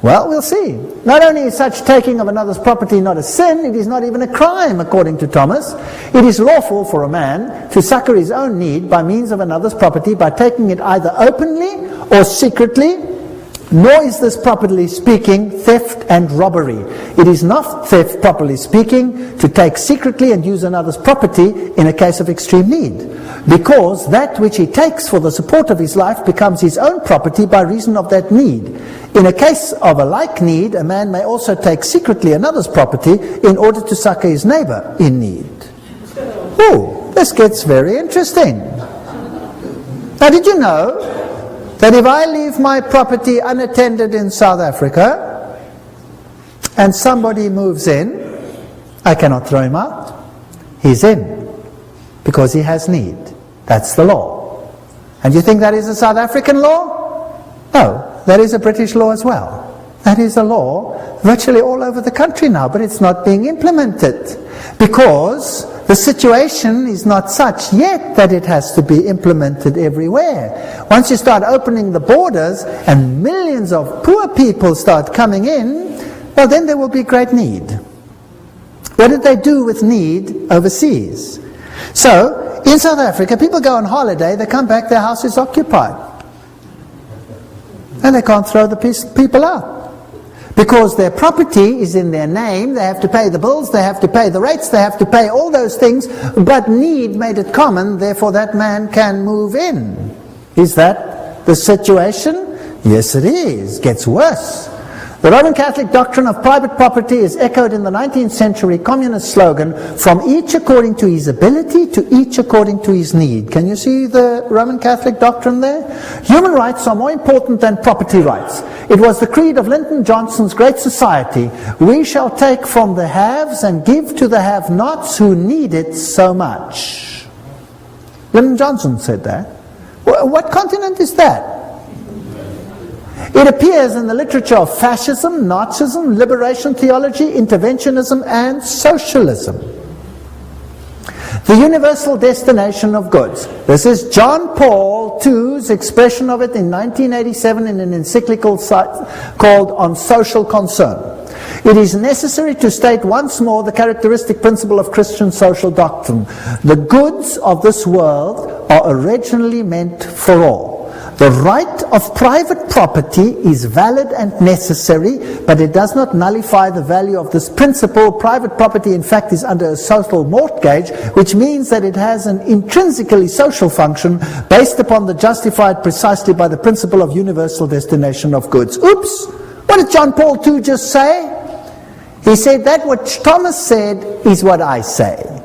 Well, we'll see. Not only is such taking of another's property not a sin, it is not even a crime, according to Thomas. It is lawful for a man to succor his own need by means of another's property by taking it either openly or secretly, nor is this, properly speaking, theft and robbery. It is not theft, properly speaking, to take secretly and use another's property in a case of extreme need, because that which he takes for the support of his life becomes his own property by reason of that need. In a case of a like need, a man may also take secretly another's property in order to succor his neighbor in need. Oh, this gets very interesting. Now, did you know that if I leave my property unattended in South Africa and somebody moves in, I cannot throw him out? He's in because he has need. That's the law. And you think that is a South African law? No, that is a British law as well. That is a law virtually all over the country now, but it's not being implemented because the situation is not such yet that it has to be implemented everywhere. Once you start opening the borders and millions of poor people start coming in, well, then there will be great need. What did they do with need overseas? So, in South Africa, people go on holiday, they come back, their house is occupied. And they can't throw the people out. Because their property is in their name, they have to pay the bills, they have to pay the rates, they have to pay all those things, but need made it common, therefore that man can move in. Is that the situation? Yes, it is. Gets worse. The Roman Catholic doctrine of private property is echoed in the 19th century communist slogan, from each according to his ability to each according to his need. Can you see the Roman Catholic doctrine there? Human rights are more important than property rights. It was the creed of Lyndon Johnson's Great Society. We shall take from the haves and give to the have-nots who need it so much. Lyndon Johnson said that. What continent is that? It appears in the literature of fascism, Nazism, liberation theology, interventionism, and socialism. The universal destination of goods. This is John Paul II's expression of it in 1987 in an encyclical called On Social Concern. It is necessary to state once more the characteristic principle of Christian social doctrine. The goods of this world are originally meant for all. The right of private property is valid and necessary, but it does not nullify the value of this principle. Private property, in fact, is under a social mortgage, which means that it has an intrinsically social function based upon the justified precisely by the principle of universal destination of goods. Oops! What did John Paul II just say? He said that what Thomas said is what I say.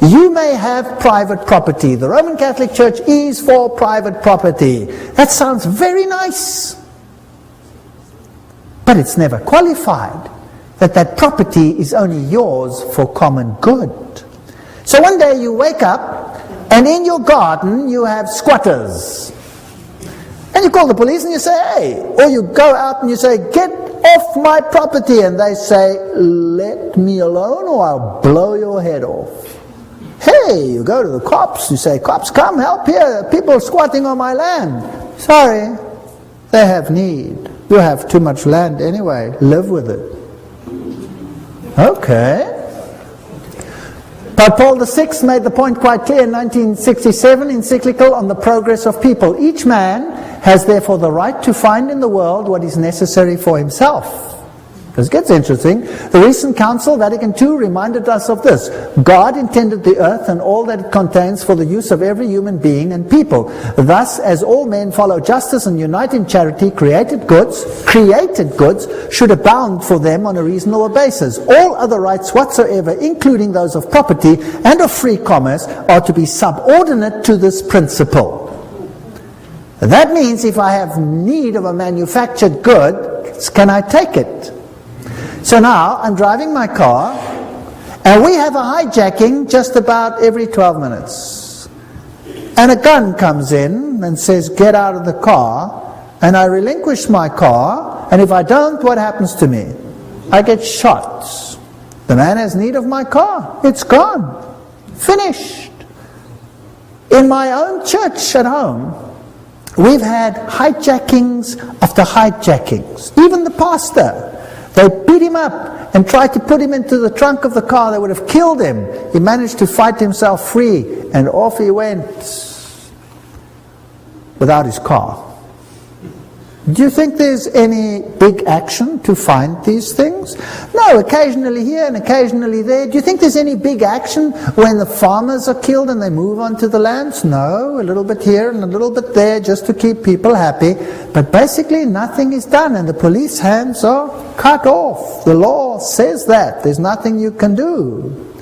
You may have private property. The Roman Catholic Church is for private property. That sounds very nice. But it's never qualified that that property is only yours for common good. So one day you wake up and in your garden you have squatters. And you call the police and you say, hey, or you go out and you say, get off my property. And they say, let me alone or I'll blow your head off. Hey, you go to the cops, you say, cops, come help here, people are squatting on my land. Sorry, they have need. You have too much land anyway, live with it. Okay. Pope Paul VI made the point quite clear in 1967 encyclical on the progress of people. Each man has therefore the right to find in the world what is necessary for himself. This gets interesting. The recent Council, Vatican II, reminded us of this. God intended the earth and all that it contains for the use of every human being and people. Thus, as all men follow justice and unite in charity, created goods should abound for them on a reasonable basis. All other rights whatsoever, including those of property and of free commerce, are to be subordinate to this principle. That means if I have need of a manufactured good, can I take it? So now I'm driving my car and we have a hijacking just about every 12 minutes. And a gun comes in and says, get out of the car, and I relinquish my car, and if I don't, what happens to me? I get shot. The man has need of my car. It's gone. Finished. In my own church at home, we've had hijackings after hijackings. Even the pastor. They beat him up and tried to put him into the trunk of the car. They would have killed him. He managed to fight himself free, and off he went without his car. Do you think there's any big action to find these things? No, occasionally here and occasionally there. Do you think there's any big action when the farmers are killed and they move on to the lands? No, a little bit here and a little bit there just to keep people happy. But basically nothing is done and the police hands are cut off. The law says that. There's nothing you can do.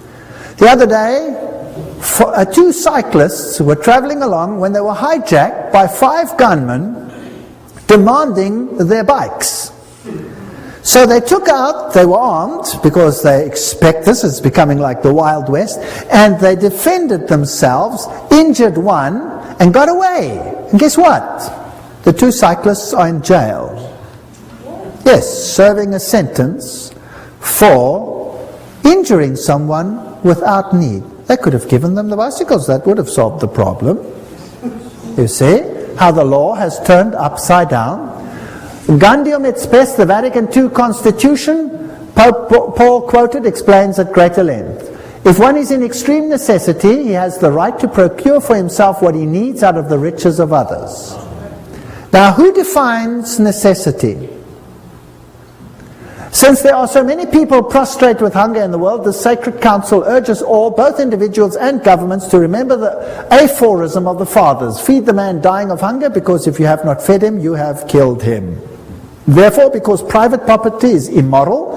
The other day, two cyclists were traveling along when they were hijacked by 5 gunmen demanding their bikes. So they took out, they were armed because they expect this is becoming like the Wild West, and they defended themselves, injured one, and got away. And guess what? The 2 cyclists are in jail. Yes, serving a sentence for injuring someone without need. They could have given them the bicycles, that would have solved the problem. You see how the law has turned upside down. Gaudium et Spes, the Vatican II Constitution, Pope Paul quoted, explains at greater length. If one is in extreme necessity, he has the right to procure for himself what he needs out of the riches of others. Now, who defines necessity? Since there are so many people prostrate with hunger in the world, the Sacred Council urges all, both individuals and governments, to remember the aphorism of the Fathers. Feed the man dying of hunger, because if you have not fed him, you have killed him. Therefore, because private property is immoral,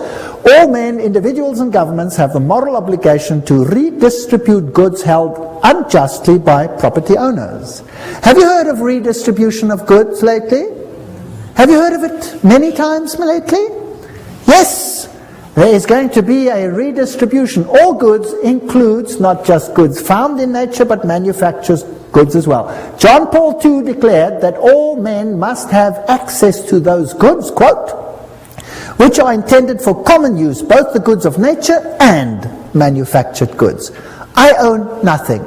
all men, individuals and governments have the moral obligation to redistribute goods held unjustly by property owners. Have you heard of redistribution of goods lately? Have you heard of it many times lately? Yes, there is going to be a redistribution. All goods includes not just goods found in nature, but manufactured goods as well. John Paul II declared that all men must have access to those goods, quote, which are intended for common use, both the goods of nature and manufactured goods. I own nothing.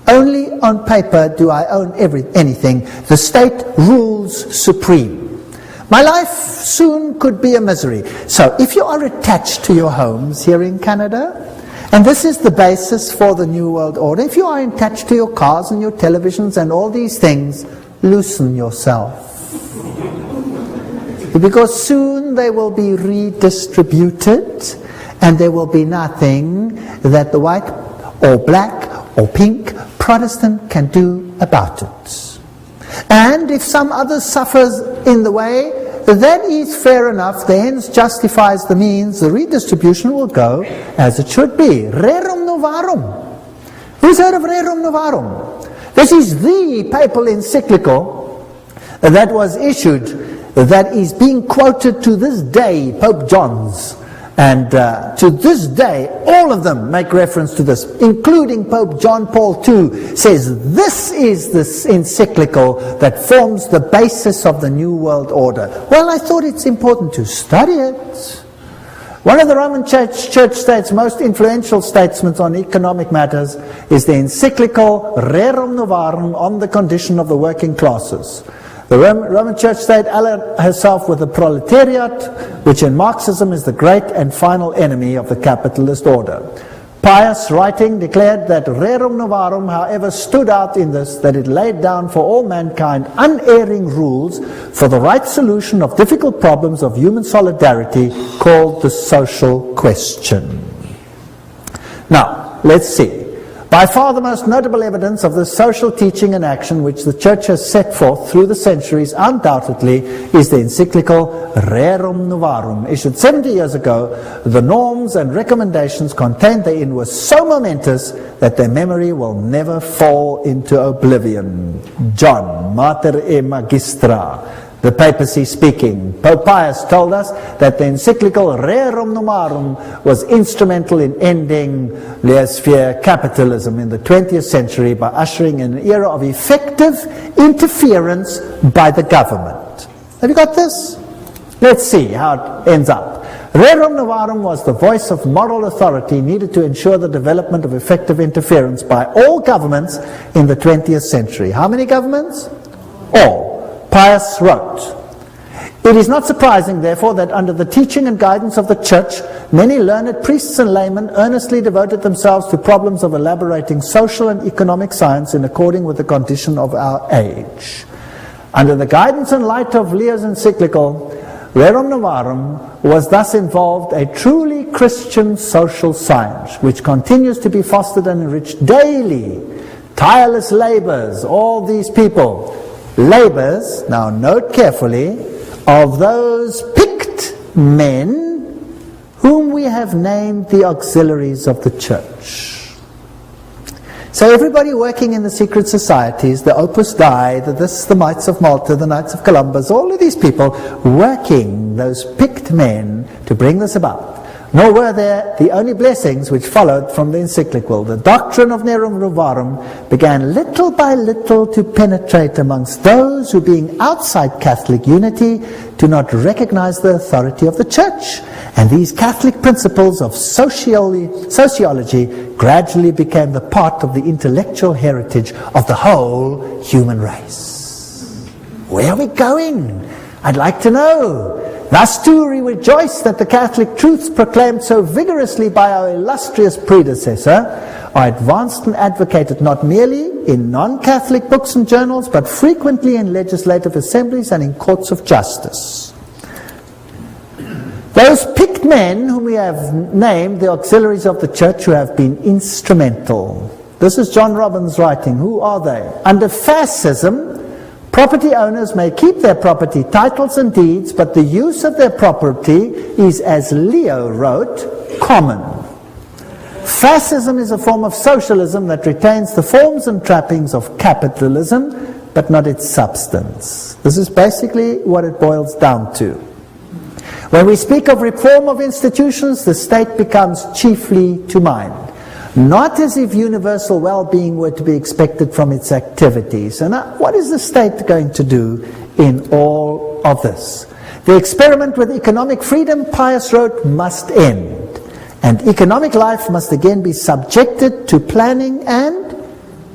Only on paper do I own anything. The state rules supreme. My life soon could be a misery. So if you are attached to your homes here in Canada, and this is the basis for the New World Order, if you are attached to your cars and your televisions and all these things, loosen yourself. Because soon they will be redistributed, and there will be nothing that the white or black or pink Protestant can do about it. And if some others suffers in the way, that is fair enough. The ends justifies the means. The redistribution will go as it should be. Rerum novarum. Who's heard of Rerum novarum? This is the papal encyclical that was issued, that is being quoted to this day, Pope John's. And to this day, all of them make reference to this, including Pope John Paul II, says this is this encyclical that forms the basis of the New World Order. Well, I thought it's important to study it. One of the Roman Church State's most influential statesmen on economic matters is the encyclical Rerum Novarum on the condition of the working classes. The Roman Church State allied herself with the proletariat, which in Marxism is the great and final enemy of the capitalist order. Pius, writing, declared that Rerum Novarum, however, stood out in this, that it laid down for all mankind unerring rules for the right solution of difficult problems of human solidarity called the social question. Now, let's see. By far the most notable evidence of the social teaching and action which the Church has set forth through the centuries, undoubtedly, is the encyclical Rerum Novarum, issued 70 years ago. The norms and recommendations contained therein were so momentous that their memory will never fall into oblivion. John, Mater e Magistra, the papacy speaking. Pope Pius told us that the encyclical Rerum Novarum was instrumental in ending laissez-faire capitalism in the 20th century by ushering in an era of effective interference by the government. Have you got this? Let's see how it ends up. Rerum Novarum was the voice of moral authority needed to ensure the development of effective interference by all governments in the 20th century. How many governments? All. Pius wrote, "It is not surprising, therefore, that under the teaching and guidance of the Church, many learned priests and laymen earnestly devoted themselves to problems of elaborating social and economic science in accordance with the condition of our age. Under the guidance and light of Leo's encyclical, Rerum Novarum was thus involved a truly Christian social science, which continues to be fostered and enriched daily. Tireless labors, all these people, labors, now note carefully, of those picked men whom we have named the auxiliaries of the Church." So everybody working in the secret societies, the Opus Dei, the Mites of Malta, the Knights of Columbus, all of these people working, those picked men, to bring this about. Nor were there the only blessings which followed from the encyclical. The doctrine of Rerum Novarum began little by little to penetrate amongst those who, being outside Catholic unity, do not recognize the authority of the Church. And these Catholic principles of sociology gradually became the part of the intellectual heritage of the whole human race. Where are we going? I'd like to know. Thus too we rejoice that the Catholic truths proclaimed so vigorously by our illustrious predecessor are advanced and advocated not merely in non-Catholic books and journals, but frequently in legislative assemblies and in courts of justice. Those picked men whom we have named the auxiliaries of the Church, who have been instrumental. This is John Robbins writing. Who are they? Under fascism, property owners may keep their property titles and deeds, but the use of their property is, as Leo wrote, common. Fascism is a form of socialism that retains the forms and trappings of capitalism, but not its substance. This is basically what it boils down to. When we speak of reform of institutions, the state becomes chiefly to mind. not as if universal well-being were to be expected from its activities. And what is the state going to do in all of this? The experiment with economic freedom, Pius wrote, must end. And economic life must again be subjected to planning and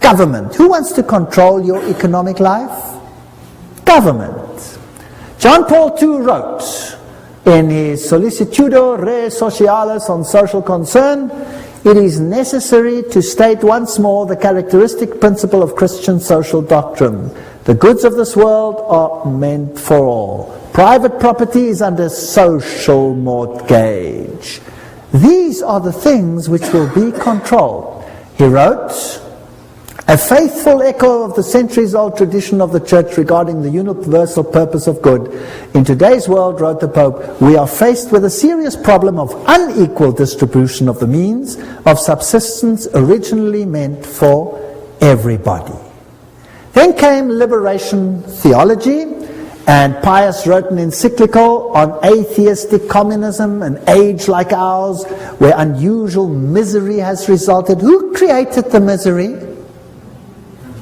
government. Who wants to control your economic life? Government. John Paul II wrote in his Sollicitudo Re Socialis on social concern, it is necessary to state once more the characteristic principle of Christian social doctrine. The goods of this world are meant for all. Private property is under social mortgage. These are the things which will be controlled. He wrote, a faithful echo of the centuries-old tradition of the Church regarding the universal purpose of good. In today's world, wrote the Pope, we are faced with a serious problem of unequal distribution of the means of subsistence originally meant for everybody. Then came liberation theology, and Pius wrote an encyclical on atheistic communism, an age like ours, where unusual misery has resulted. Who created the misery?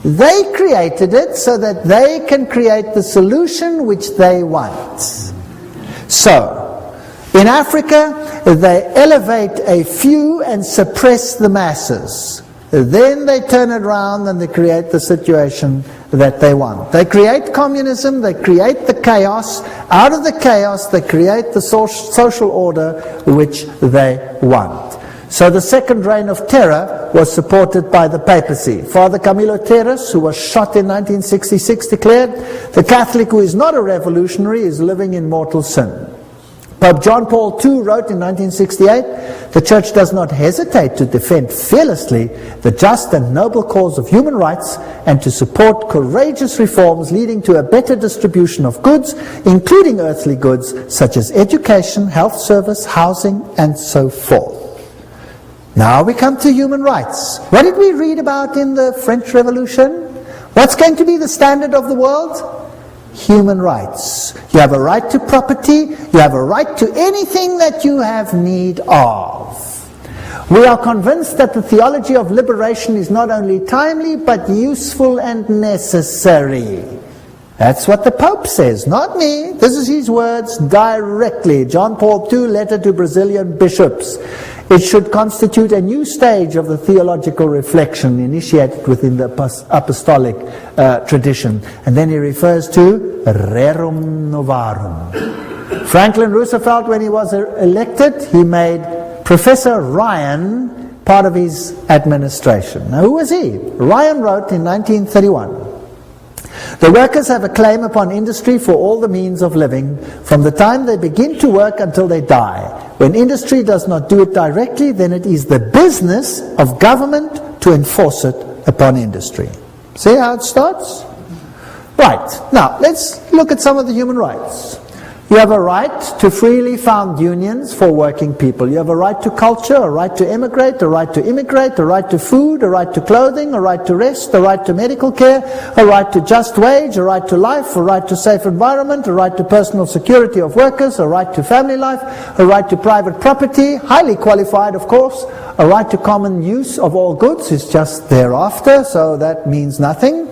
They created it so that they can create the solution which they want. So, in Africa, they elevate a few and suppress the masses. Then they turn it around and they create the situation that they want. They create communism, they create the chaos. Out of the chaos, they create the social order which they want. So the second reign of terror was supported by the papacy. Father Camilo Terres, who was shot in 1966, declared, the Catholic who is not a revolutionary is living in mortal sin. Pope John Paul II wrote in 1968, the Church does not hesitate to defend fearlessly the just and noble cause of human rights and to support courageous reforms leading to a better distribution of goods, including earthly goods such as education, health service, housing, and so forth. Now we come to human rights. What did we read about in the French Revolution? What's going to be the standard of the world? Human rights. You have a right to property. You have a right to anything that you have need of. We are convinced that the theology of liberation is not only timely, but useful and necessary. That's what the Pope says, not me. This is his words directly. John Paul II, letter to Brazilian bishops. It should constitute a new stage of the theological reflection initiated within the apostolic tradition. And then he refers to Rerum Novarum. Franklin Roosevelt, when he was elected, he made Professor Ryan part of his administration. Now, who was he? Ryan wrote in 1931, the workers have a claim upon industry for all the means of living, from the time they begin to work until they die. When industry does not do it directly, then it is the business of government to enforce it upon industry. See how it starts? Right, now let's look at some of the human rights. You have a right to freely found unions for working people. You have a right to culture, a right to immigrate, a right to immigrate, a right to food, a right to clothing, a right to rest, a right to medical care, a right to just wage, a right to life, a right to safe environment, a right to personal security of workers, a right to family life, a right to private property, highly qualified of course, a right to common use of all goods is just thereafter, so that means nothing.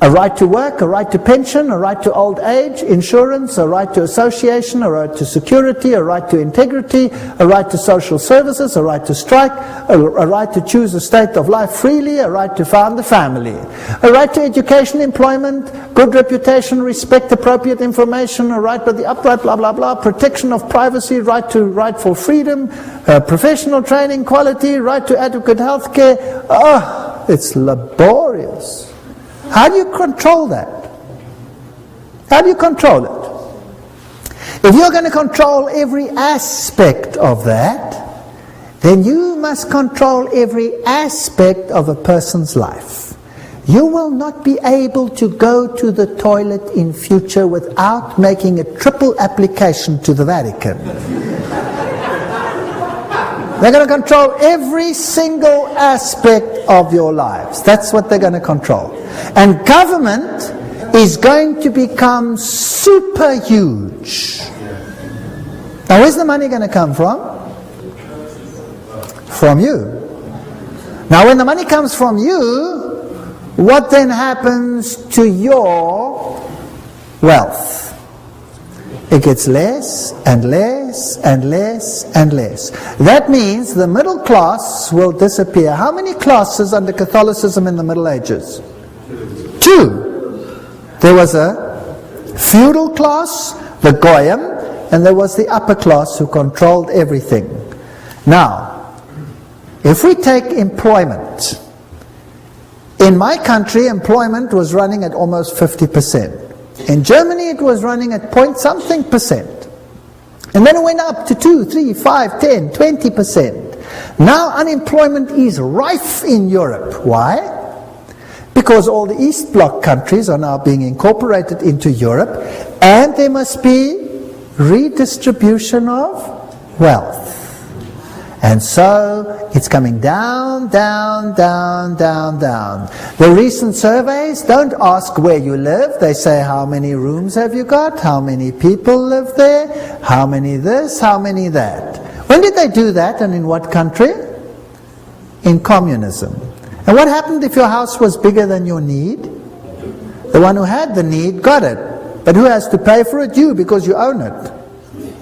A right to work, a right to pension, a right to old age, insurance, a right to association, a right to security, a right to integrity, a right to social services, a right to strike, a right to choose a state of life freely, a right to found a family, a right to education, employment, good reputation, respect, appropriate information, a right to the upright, blah, blah, blah, protection of privacy, right for freedom, professional training, quality, right to adequate health care. Oh, it's laborious. How do you control that? How do you control it? If you're going to control every aspect of that, then you must control every aspect of a person's life. You will not be able to go to the toilet in future without making a triple application to the Vatican. They're going to control every single aspect of your lives. That's what they're going to control. And government is going to become super huge. Now, where's the money going to come from? From you. Now when the money comes from you, what then happens to your wealth? It gets less and less and less and less. That means the middle class will disappear. How many classes under Catholicism in the Middle Ages? 2. There was a feudal class, the Goyim, and there was the upper class who controlled everything. Now, if we take employment, in my country employment was running at almost 50%. In Germany it was running at point-something%. And then it went up to 2, 3, 5, 10, 20%. Now unemployment is rife in Europe. Why? Because all the East Bloc countries are now being incorporated into Europe, and there must be redistribution of wealth. And so it's coming down, down, down, down, down. The recent surveys don't ask where you live. They say how many rooms have you got, how many people live there, how many this, how many that. When did they do that, and in what country? In communism. And what happened if your house was bigger than your need? The one who had the need got it. But who has to pay for it? You, because you own it.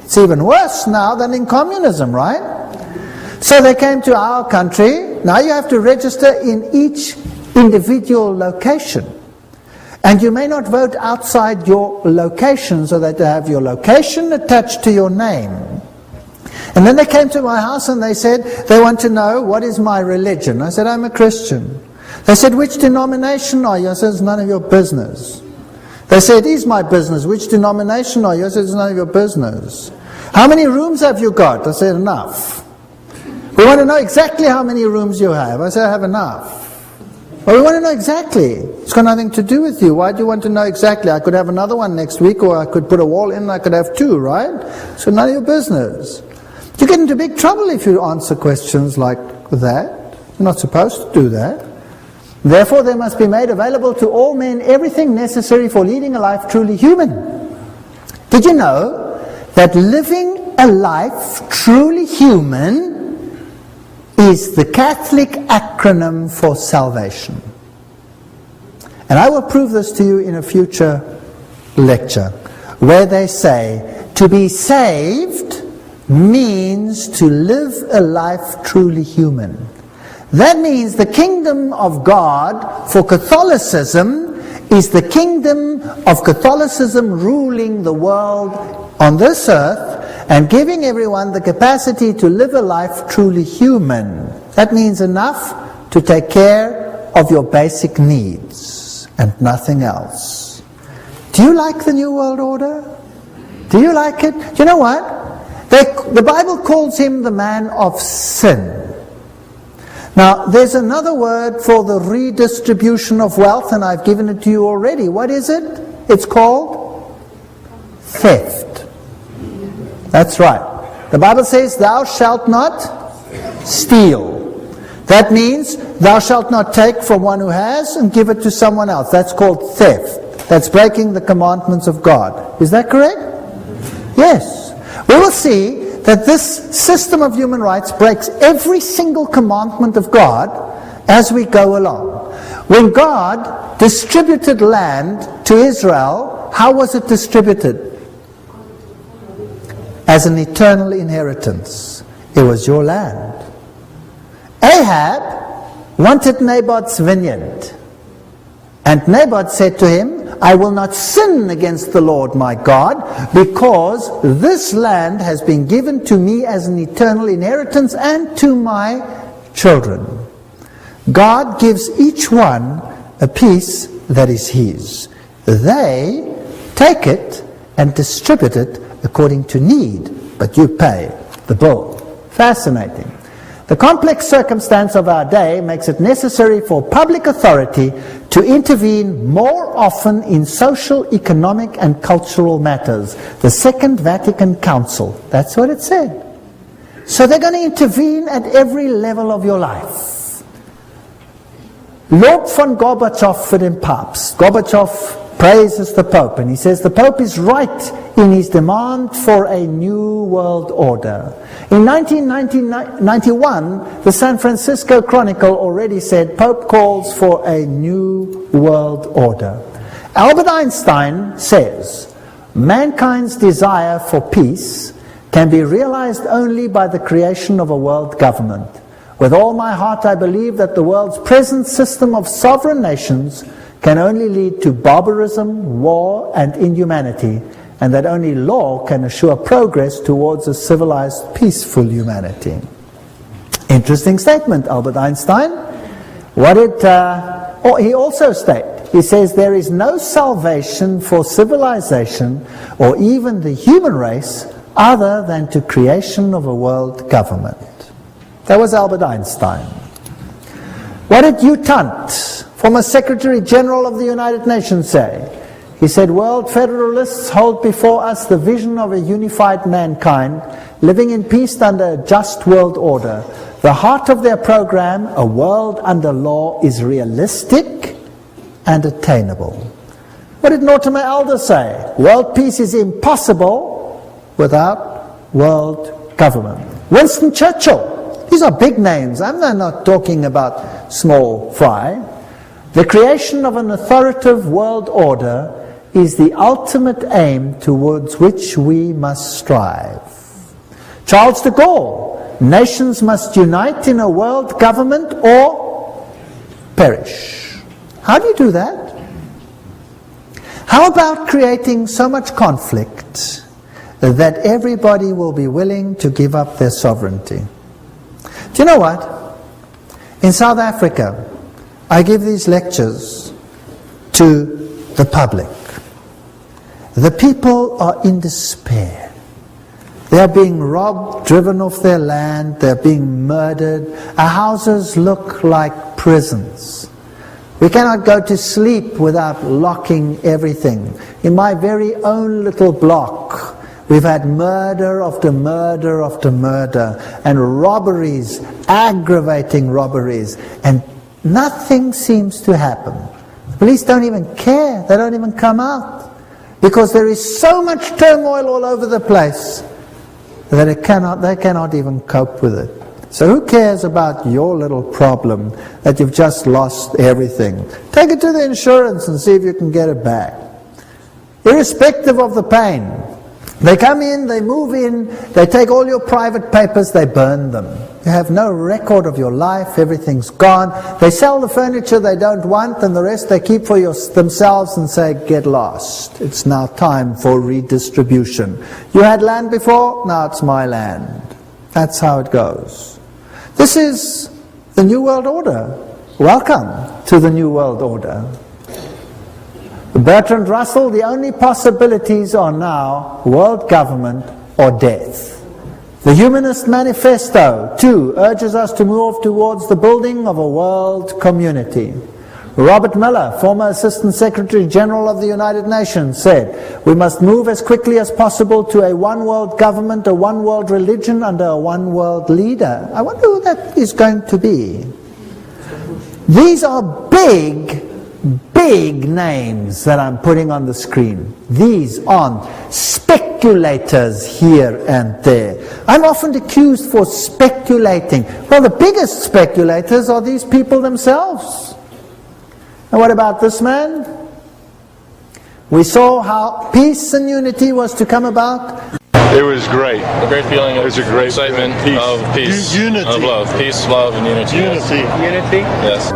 It's even worse now than in communism, right? So they came to our country. Now you have to register in each individual location. And you may not vote outside your location, so that they have your location attached to your name. And then they came to my house and they said, they want to know, what is my religion? I said, I'm a Christian. They said, which denomination are you? I said, it's none of your business. They said, it is my business. Which denomination are you? I said, it's none of your business. How many rooms have you got? I said, enough. We want to know exactly how many rooms you have. I said, I have enough. Well, we want to know exactly. It's got nothing to do with you. Why do you want to know exactly? I could have another one next week, or I could put a wall in and I could have 2, right? So none of your business. You get into big trouble if you answer questions like that. You're not supposed to do that. Therefore, there must be made available to all men everything necessary for leading a life truly human. Did you know that living a life truly human is the Catholic acronym for salvation? And I will prove this to you in a future lecture, where they say to be saved means to live a life truly human. That means the kingdom of God for Catholicism is the kingdom of Catholicism ruling the world on this earth, and giving everyone the capacity to live a life truly human. That means enough to take care of your basic needs and nothing else. Do you like the New World Order? Do you like it? Do you know what? The Bible calls him the man of sin. Now, there's another word for the redistribution of wealth, and I've given it to you already. What is it? It's called theft. That's right. The Bible says, thou shalt not steal. That means, thou shalt not take from one who has and give it to someone else. That's called theft. That's breaking the commandments of God. Is that correct? Yes. We will see that this system of human rights breaks every single commandment of God as we go along. When God distributed land to Israel, how was it distributed? As an eternal inheritance. It was your land. Ahab wanted Naboth's vineyard. And Naboth said to him, I will not sin against the Lord my God, because this land has been given to me as an eternal inheritance and to my children. God gives each one a piece that is his. They take it and distribute it according to need, but you pay the bill. Fascinating. The complex circumstance of our day makes it necessary for public authority to intervene more often in social, economic, and cultural matters. The Second Vatican Council, that's what it said. So they're going to intervene at every level of your life. Lob von Gorbatschow für den Papst. Gorbatschow praises the Pope, and he says the Pope is right in his demand for a new world order. In 1991, the San Francisco Chronicle already said Pope calls for a new world order. Albert Einstein says, mankind's desire for peace can be realized only by the creation of a world government. With all my heart I believe that the world's present system of sovereign nations can only lead to barbarism, war, and inhumanity, and that only law can assure progress towards a civilized, peaceful humanity. Interesting statement, Albert Einstein. What did he also state? He says there is no salvation for civilization or even the human race other than to creation of a world government. That was Albert Einstein. What did Hugh Tunt, former Secretary General of the United Nations, say? He said, world federalists hold before us the vision of a unified mankind living in peace under a just world order. The heart of their program, a world under law, is realistic and attainable. What did Mortimer Adler say? World peace is impossible without world government. Winston Churchill. These are big names. I'm not talking about small fry. The creation of an authoritative world order is the ultimate aim towards which we must strive. Charles de Gaulle, nations must unite in a world government or perish. How do you do that? How about creating so much conflict that everybody will be willing to give up their sovereignty? Do you know what? In South Africa, I give these lectures to the public. The people are in despair. They are being robbed, driven off their land, they're being murdered. Our houses look like prisons. We cannot go to sleep without locking everything. In my very own little block, we've had murder after murder after murder, and robberies, aggravating robberies, and nothing seems to happen. The police don't even care. They don't even come out. Because there is so much turmoil all over the place that they cannot even cope with it. So who cares about your little problem that you've just lost everything? Take it to the insurance and see if you can get it back. Irrespective of the pain. They come in, they move in, they take all your private papers, they burn them. You have no record of your life, everything's gone. They sell the furniture they don't want, and the rest they keep for themselves and say, get lost. It's now time for redistribution. You had land before, now it's my land. That's how it goes. This is the New World Order. Welcome to the New World Order. Bertrand Russell, the only possibilities are now world government or death. The Humanist Manifesto, too, urges us to move towards the building of a world community. Robert Miller, former Assistant Secretary General of the United Nations, said, we must move as quickly as possible to a one world government, a one world religion under a one world leader. I wonder who that is going to be. These are big names that I'm putting on the screen. These aren't speculators here and there. I'm often accused for speculating. Well, the biggest speculators are these people themselves. And what about this man? We saw how peace and unity was to come about. It was great. A great feeling of excitement, peace. of peace, unity. of love. Peace, love, and unity. Unity. Yes. Unity? Yes.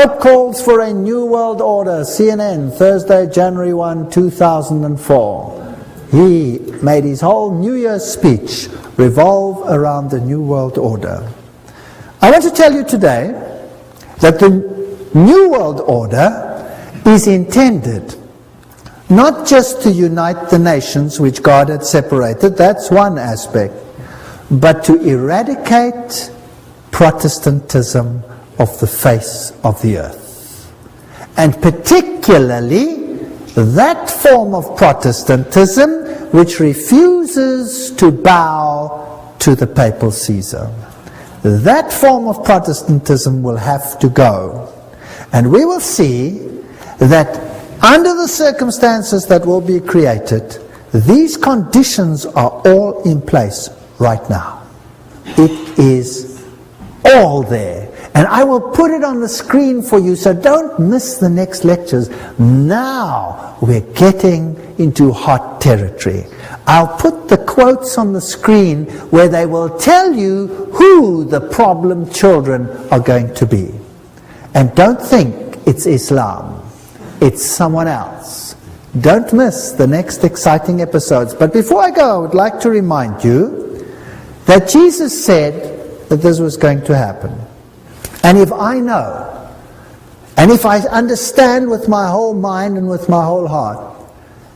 Pope calls for a new world order. CNN, Thursday, January 1, 2004. He made his whole New Year's speech revolve around the new world order. I want to tell you today that the new world order is intended not just to unite the nations which God had separated, that's one aspect, but to eradicate Protestantism off the face of the earth. And particularly that form of Protestantism which refuses to bow to the papal Caesar. That form of Protestantism will have to go. And we will see that under the circumstances that will be created, these conditions are all in place right now. It is all there. And I will put it on the screen for you, so don't miss the next lectures. Now we're getting into hot territory. I'll put the quotes on the screen where they will tell you who the problem children are going to be. And don't think it's Islam. It's someone else. Don't miss the next exciting episodes. But before I go, I would like to remind you that Jesus said that this was going to happen. And if I know, and if I understand with my whole mind and with my whole heart,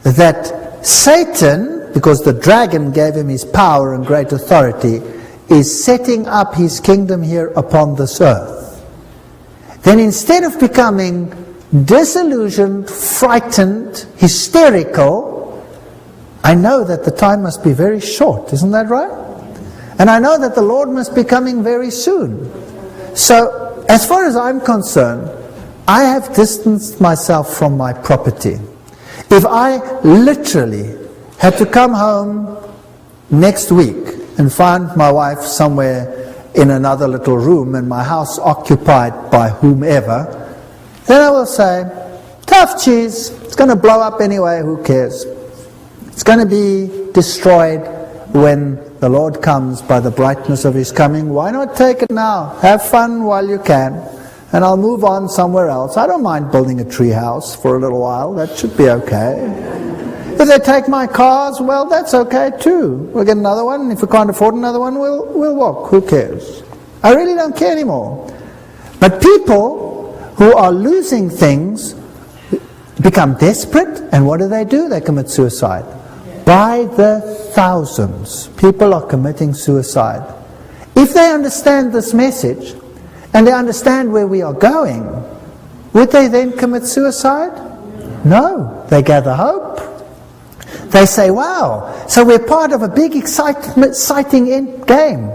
that Satan, because the dragon gave him his power and great authority, is setting up his kingdom here upon this earth, then instead of becoming disillusioned, frightened, hysterical, I know that the time must be very short, isn't that right? And I know that the Lord must be coming very soon. So, as far as I'm concerned, I have distanced myself from my property. If I literally had to come home next week and find my wife somewhere in another little room and my house occupied by whomever, then I will say, tough cheese, it's going to blow up anyway, who cares? It's going to be destroyed when the Lord comes by the brightness of His coming. Why not take it now? Have fun while you can, and I'll move on somewhere else. I don't mind building a tree house for a little while. That should be okay. If they take my cars, well, that's okay too. We'll get another one. If we can't afford another one, we'll walk. Who cares? I really don't care anymore. But people who are losing things become desperate, and what do? They commit suicide. By the thousands, people are committing suicide. If they understand this message, and they understand where we are going, would they then commit suicide? No, they gather hope. They say, wow, so we're part of a big exciting end game.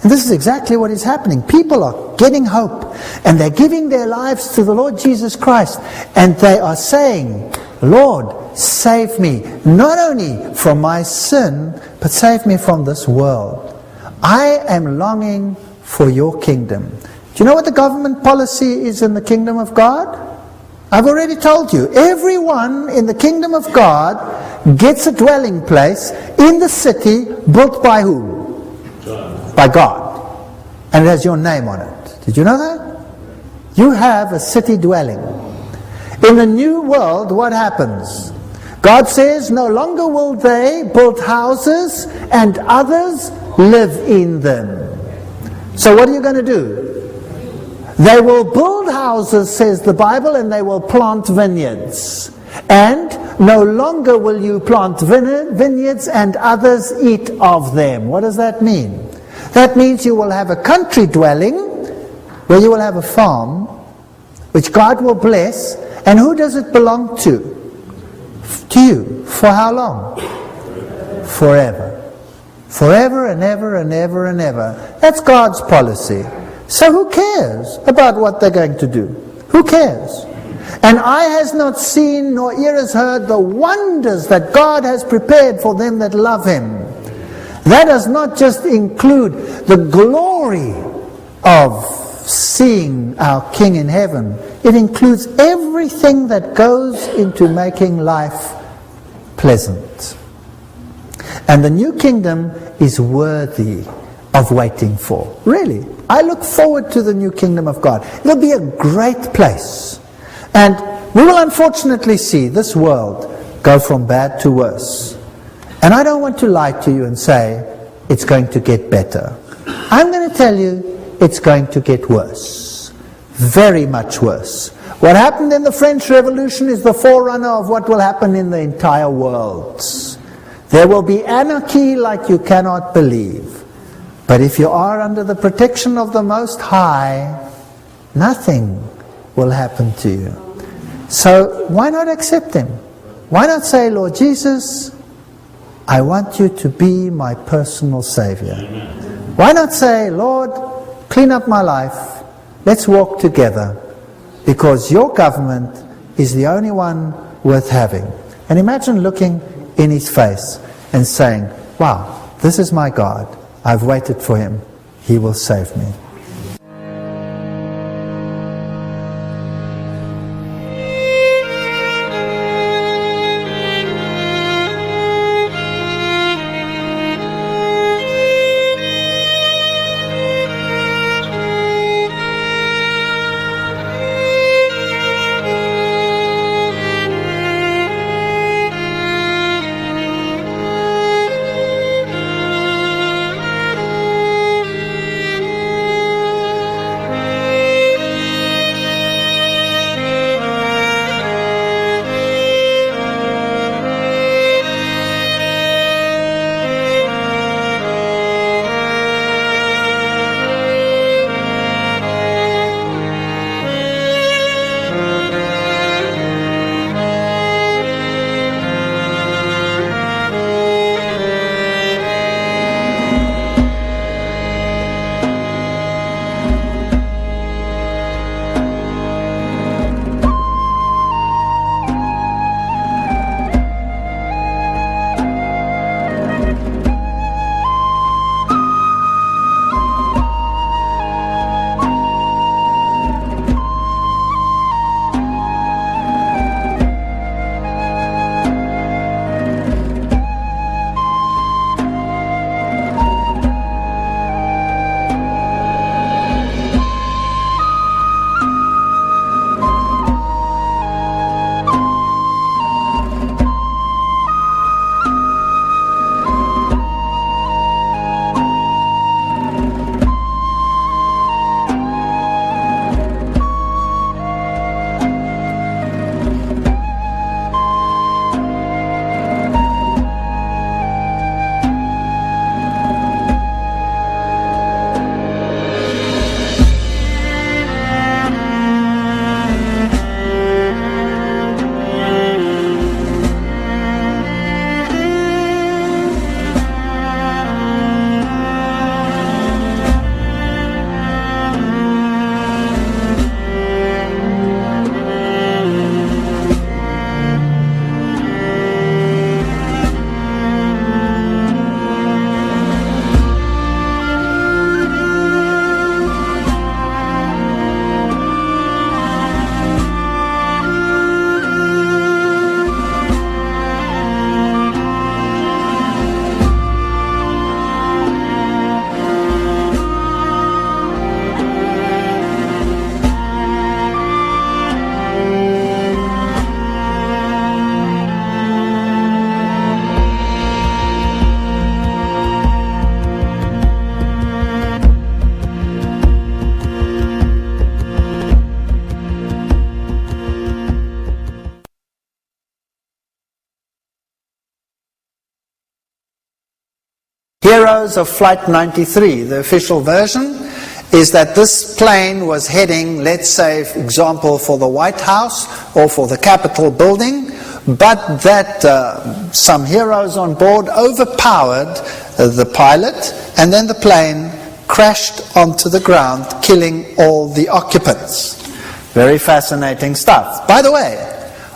And this is exactly what is happening. People are getting hope, and they're giving their lives to the Lord Jesus Christ, and they are saying, Lord, save me, not only from my sin, but save me from this world. I am longing for your kingdom. Do you know what the government policy is in the kingdom of God? I've already told you. Everyone in the kingdom of God gets a dwelling place in the city built by whom? By God. And it has your name on it. Did you know that? You have a city dwelling. In the new world, what happens? God says, no longer will they build houses and others live in them. So what are you going to do? They will build houses, says the Bible, and they will plant vineyards. And no longer will you plant vineyards and others eat of them. What does that mean? That means you will have a country dwelling where you will have a farm which God will bless. And who does it belong to? To you. For how long? Forever. Forever and ever and ever and ever. That's God's policy. So who cares about what they're going to do? Who cares? And eye has not seen, nor ear has heard the wonders that God has prepared for them that love Him. That does not just include the glory of seeing our King in heaven. It includes everything that goes into making life pleasant. And the new kingdom is worthy of waiting for. Really. I look forward to the new kingdom of God. It'll be a great place. And we will unfortunately see this world go from bad to worse. And I don't want to lie to you and say it's going to get better. I'm going to tell you it's going to get worse. Very much worse. What happened in the French Revolution is the forerunner of what will happen in the entire world. There will be anarchy like you cannot believe. But if you are under the protection of the Most High, nothing will happen to you. So why not accept Him? Why not say, Lord Jesus, I want you to be my personal Savior. Why not say, Lord, clean up my life. Let's walk together. Because your government is the only one worth having. And imagine looking in His face and saying, wow, this is my God. I've waited for Him. He will save me. Heroes of Flight 93, the official version, is that this plane was heading, let's say, for example, for the White House or for the Capitol building, but that some heroes on board overpowered the pilot, and then the plane crashed onto the ground, killing all the occupants. Very fascinating stuff. By the way,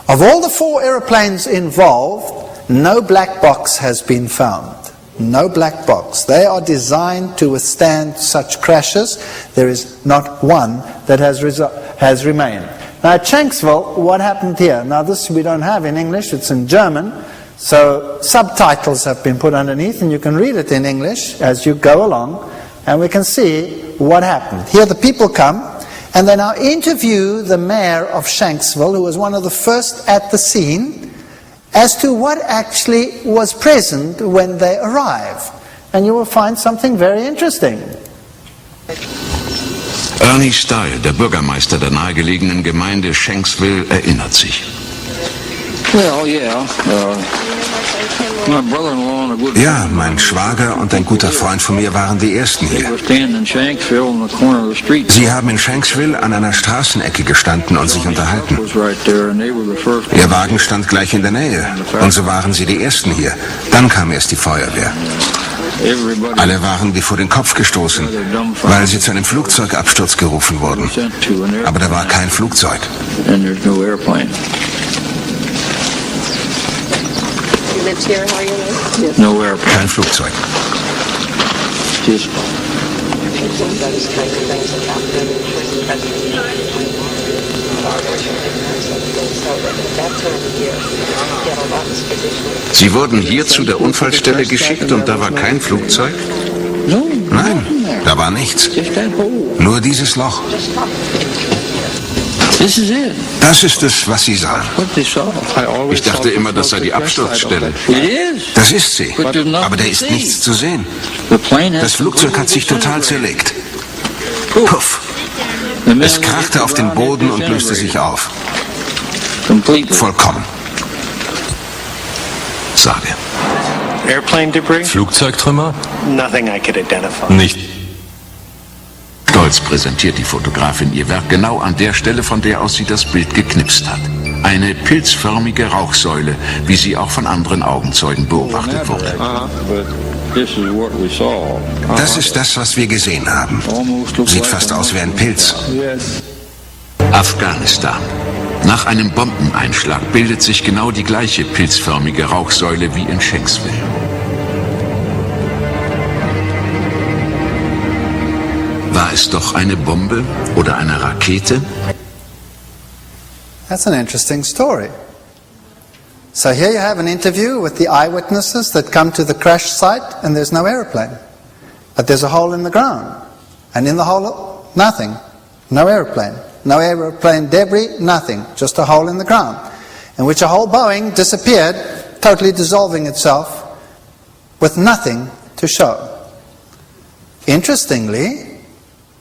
of all the 4 aeroplanes involved, no black box has been found. No black box. They are designed to withstand such crashes. There is not one that has remained. Now at Shanksville, what happened here? Now this we don't have in English, it's in German. So subtitles have been put underneath and you can read it in English as you go along. And we can see what happened. Here the people come, and they now interview the mayor of Shanksville, who was one of the first at the scene, as to what actually was present when they arrive. And you will find something very interesting. Ernie Style, der Bürgermeister der nahegelegenen Gemeinde Shanksville, erinnert sich. Ja, mein Schwager und ein guter Freund von mir waren die Ersten hier. Sie haben in Shanksville an einer Straßenecke gestanden und sich unterhalten. Ihr Wagen stand gleich in der Nähe und so waren sie die Ersten hier. Dann kam erst die Feuerwehr. Alle waren wie vor den Kopf gestoßen, weil sie zu einem Flugzeugabsturz gerufen wurden. Aber da war kein Flugzeug. Kein Flugzeug. Sie wurden hier zu der Unfallstelle geschickt und da war kein Flugzeug? Nein, da war nichts. Nur dieses Loch. Das ist es, was Sie sahen. Ich dachte immer, das sei die Absturzstelle. Das ist sie, aber da ist nichts zu sehen. Das Flugzeug hat sich total zerlegt. Puff. Es krachte auf den Boden und löste sich auf. Vollkommen. Sage. Flugzeugtrümmer? Nicht. Stolz präsentiert die Fotografin ihr Werk genau an der Stelle, von der aus sie das Bild geknipst hat. Eine pilzförmige Rauchsäule, wie sie auch von anderen Augenzeugen beobachtet wurde. Das ist das, was wir gesehen haben. Sieht fast aus wie ein Pilz. Afghanistan. Nach einem Bombeneinschlag bildet sich genau die gleiche pilzförmige Rauchsäule wie in Shanksville. War es doch eine Bombe oder eine Rakete? That's an interesting story. So here you have an interview with the eyewitnesses that come to the crash site, and there's no airplane. But there's a hole in the ground. And in the hole, nothing. No airplane. No airplane debris, nothing. Just a hole in the ground, in which a whole Boeing disappeared, totally dissolving itself, with nothing to show. Interestingly,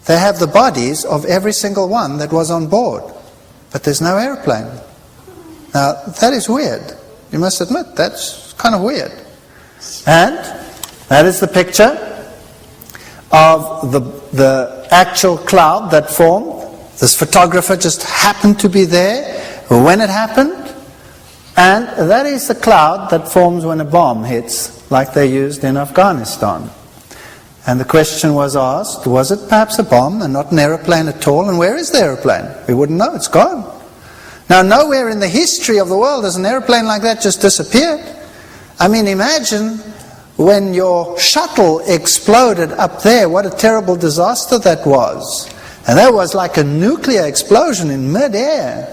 they have the bodies of every single one that was on board, but there's no airplane. Now, that is weird. You must admit, that's kind of weird. And that is the picture of the actual cloud that formed. This photographer just happened to be there when it happened. And that is the cloud that forms when a bomb hits, like they used in Afghanistan. And the question was asked, was it perhaps a bomb and not an aeroplane at all? And where is the aeroplane? We wouldn't know, it's gone. Now, nowhere in the history of the world has an airplane like that just disappeared. I mean, imagine when your shuttle exploded up there, what a terrible disaster that was. And that was like a nuclear explosion in mid-air.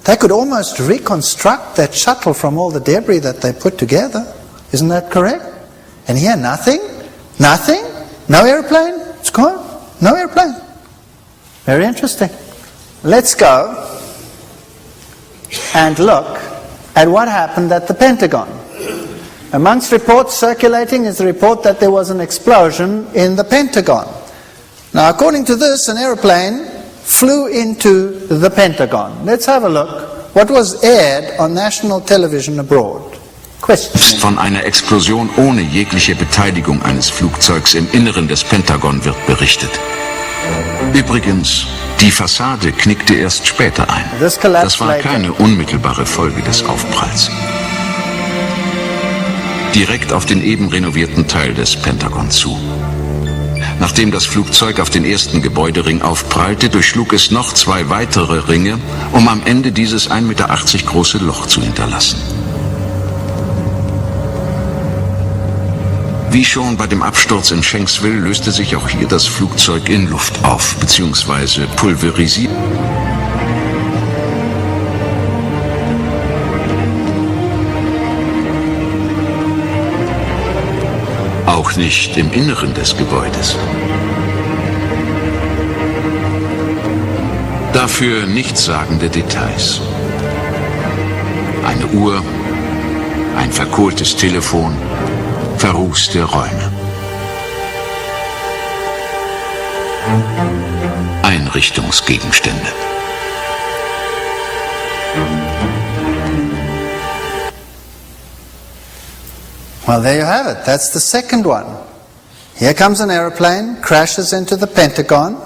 They could almost reconstruct that shuttle from all the debris that they put together. Isn't that correct? And here, nothing? Nothing? No airplane? It's gone? No airplane. Very interesting. Let's go and look at what happened at the Pentagon. Amongst reports circulating is the report that there was an explosion in the Pentagon. Now, according to this, an airplane flew into the Pentagon. Let's have a look. What was aired on national television abroad? Von einer Explosion ohne jegliche Beteiligung eines Flugzeugs im Inneren des Pentagon wird berichtet. Übrigens, die Fassade knickte erst später ein. Das war keine unmittelbare Folge des Aufpralls. Direkt auf den eben renovierten Teil des Pentagon zu. Nachdem das Flugzeug auf den ersten Gebäudering aufprallte, durchschlug es noch 2 weitere Ringe, um am Ende dieses 1,80 Meter große Loch zu hinterlassen. Wie schon bei dem Absturz in Shanksville löste sich auch hier das Flugzeug in Luft auf, bzw. pulverisiert. Auch nicht im Inneren des Gebäudes. Dafür nichtssagende Details. Eine Uhr, ein verkohltes Telefon, verrußte Räume. Einrichtungsgegenstände. Well, there you have it. That's the second one. Here comes an airplane, crashes into the Pentagon,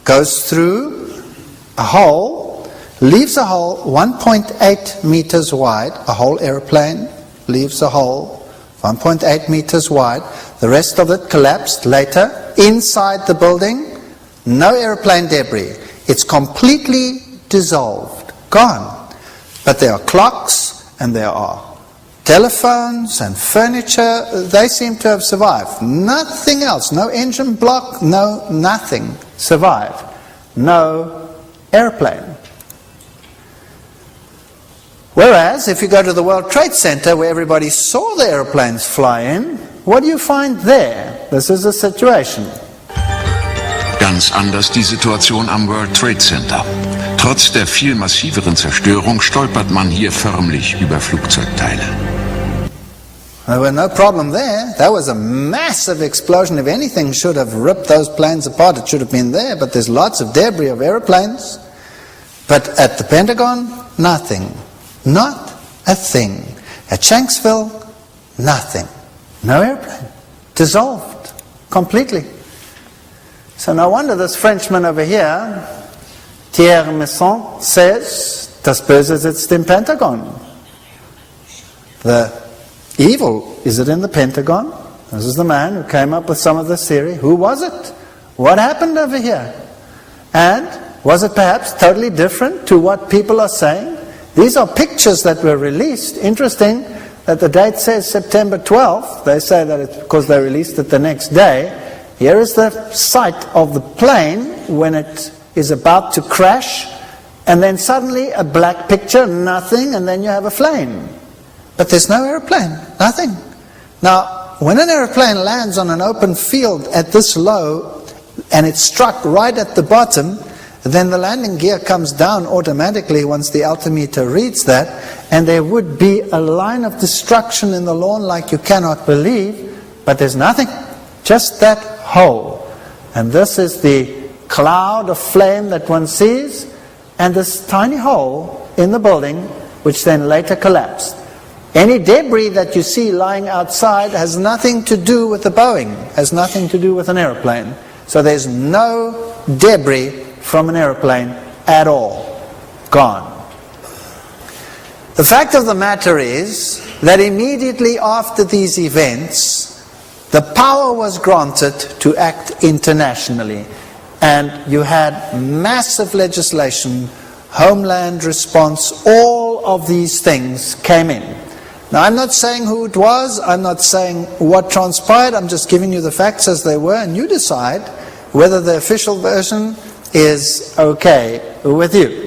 goes through a hole, leaves a hole 1.8 meters wide. A whole airplane leaves a hole 1.8 meters wide. The rest of it collapsed later inside the building. No airplane debris. It's completely dissolved, gone. But there are clocks and there are telephones and furniture. They seem to have survived. Nothing else. No engine block, no nothing survived. No airplane. Whereas, if you go to the World Trade Center where everybody saw the airplanes fly in, what do you find there? This is the situation. Ganz anders die Situation am World Trade Center. Trotz der viel massiveren Zerstörung stolpert man hier förmlich über Flugzeugteile. There was no problem there. That was a massive explosion. If anything should have ripped those planes apart, it should have been there. But there's lots of debris of airplanes. But at the Pentagon, nothing. Not a thing. At Shanksville, nothing. No airplane. Dissolved. Completely. So no wonder this Frenchman over here, Thierry Messon, says, das Böse sitzt im Pentagon. The evil, is it in the Pentagon? This is the man who came up with some of this theory. Who was it? What happened over here? And was it perhaps totally different to what people are saying? These are pictures that were released. Interesting that the date says September 12th. They say that it's because they released it the next day. Here is the site of the plane when it is about to crash, and then suddenly a black picture, nothing, and then you have a flame. But there's no airplane, nothing. Now, when an airplane lands on an open field at this low, and it's struck right at the bottom, then the landing gear comes down automatically once the altimeter reads that, and there would be a line of destruction in the lawn like you cannot believe, but there's nothing. Just that hole. And this is the cloud of flame that one sees, and this tiny hole in the building, which then later collapsed. Any debris that you see lying outside has nothing to do with the Boeing, has nothing to do with an airplane. So there's no debris from an airplane at all. Gone. The fact of the matter is that immediately after these events, the power was granted to act internationally, and you had massive legislation, homeland response, all of these things came in. Now, I'm not saying who it was, I'm not saying what transpired, I'm just giving you the facts as they were, and you decide whether the official version is okay with you.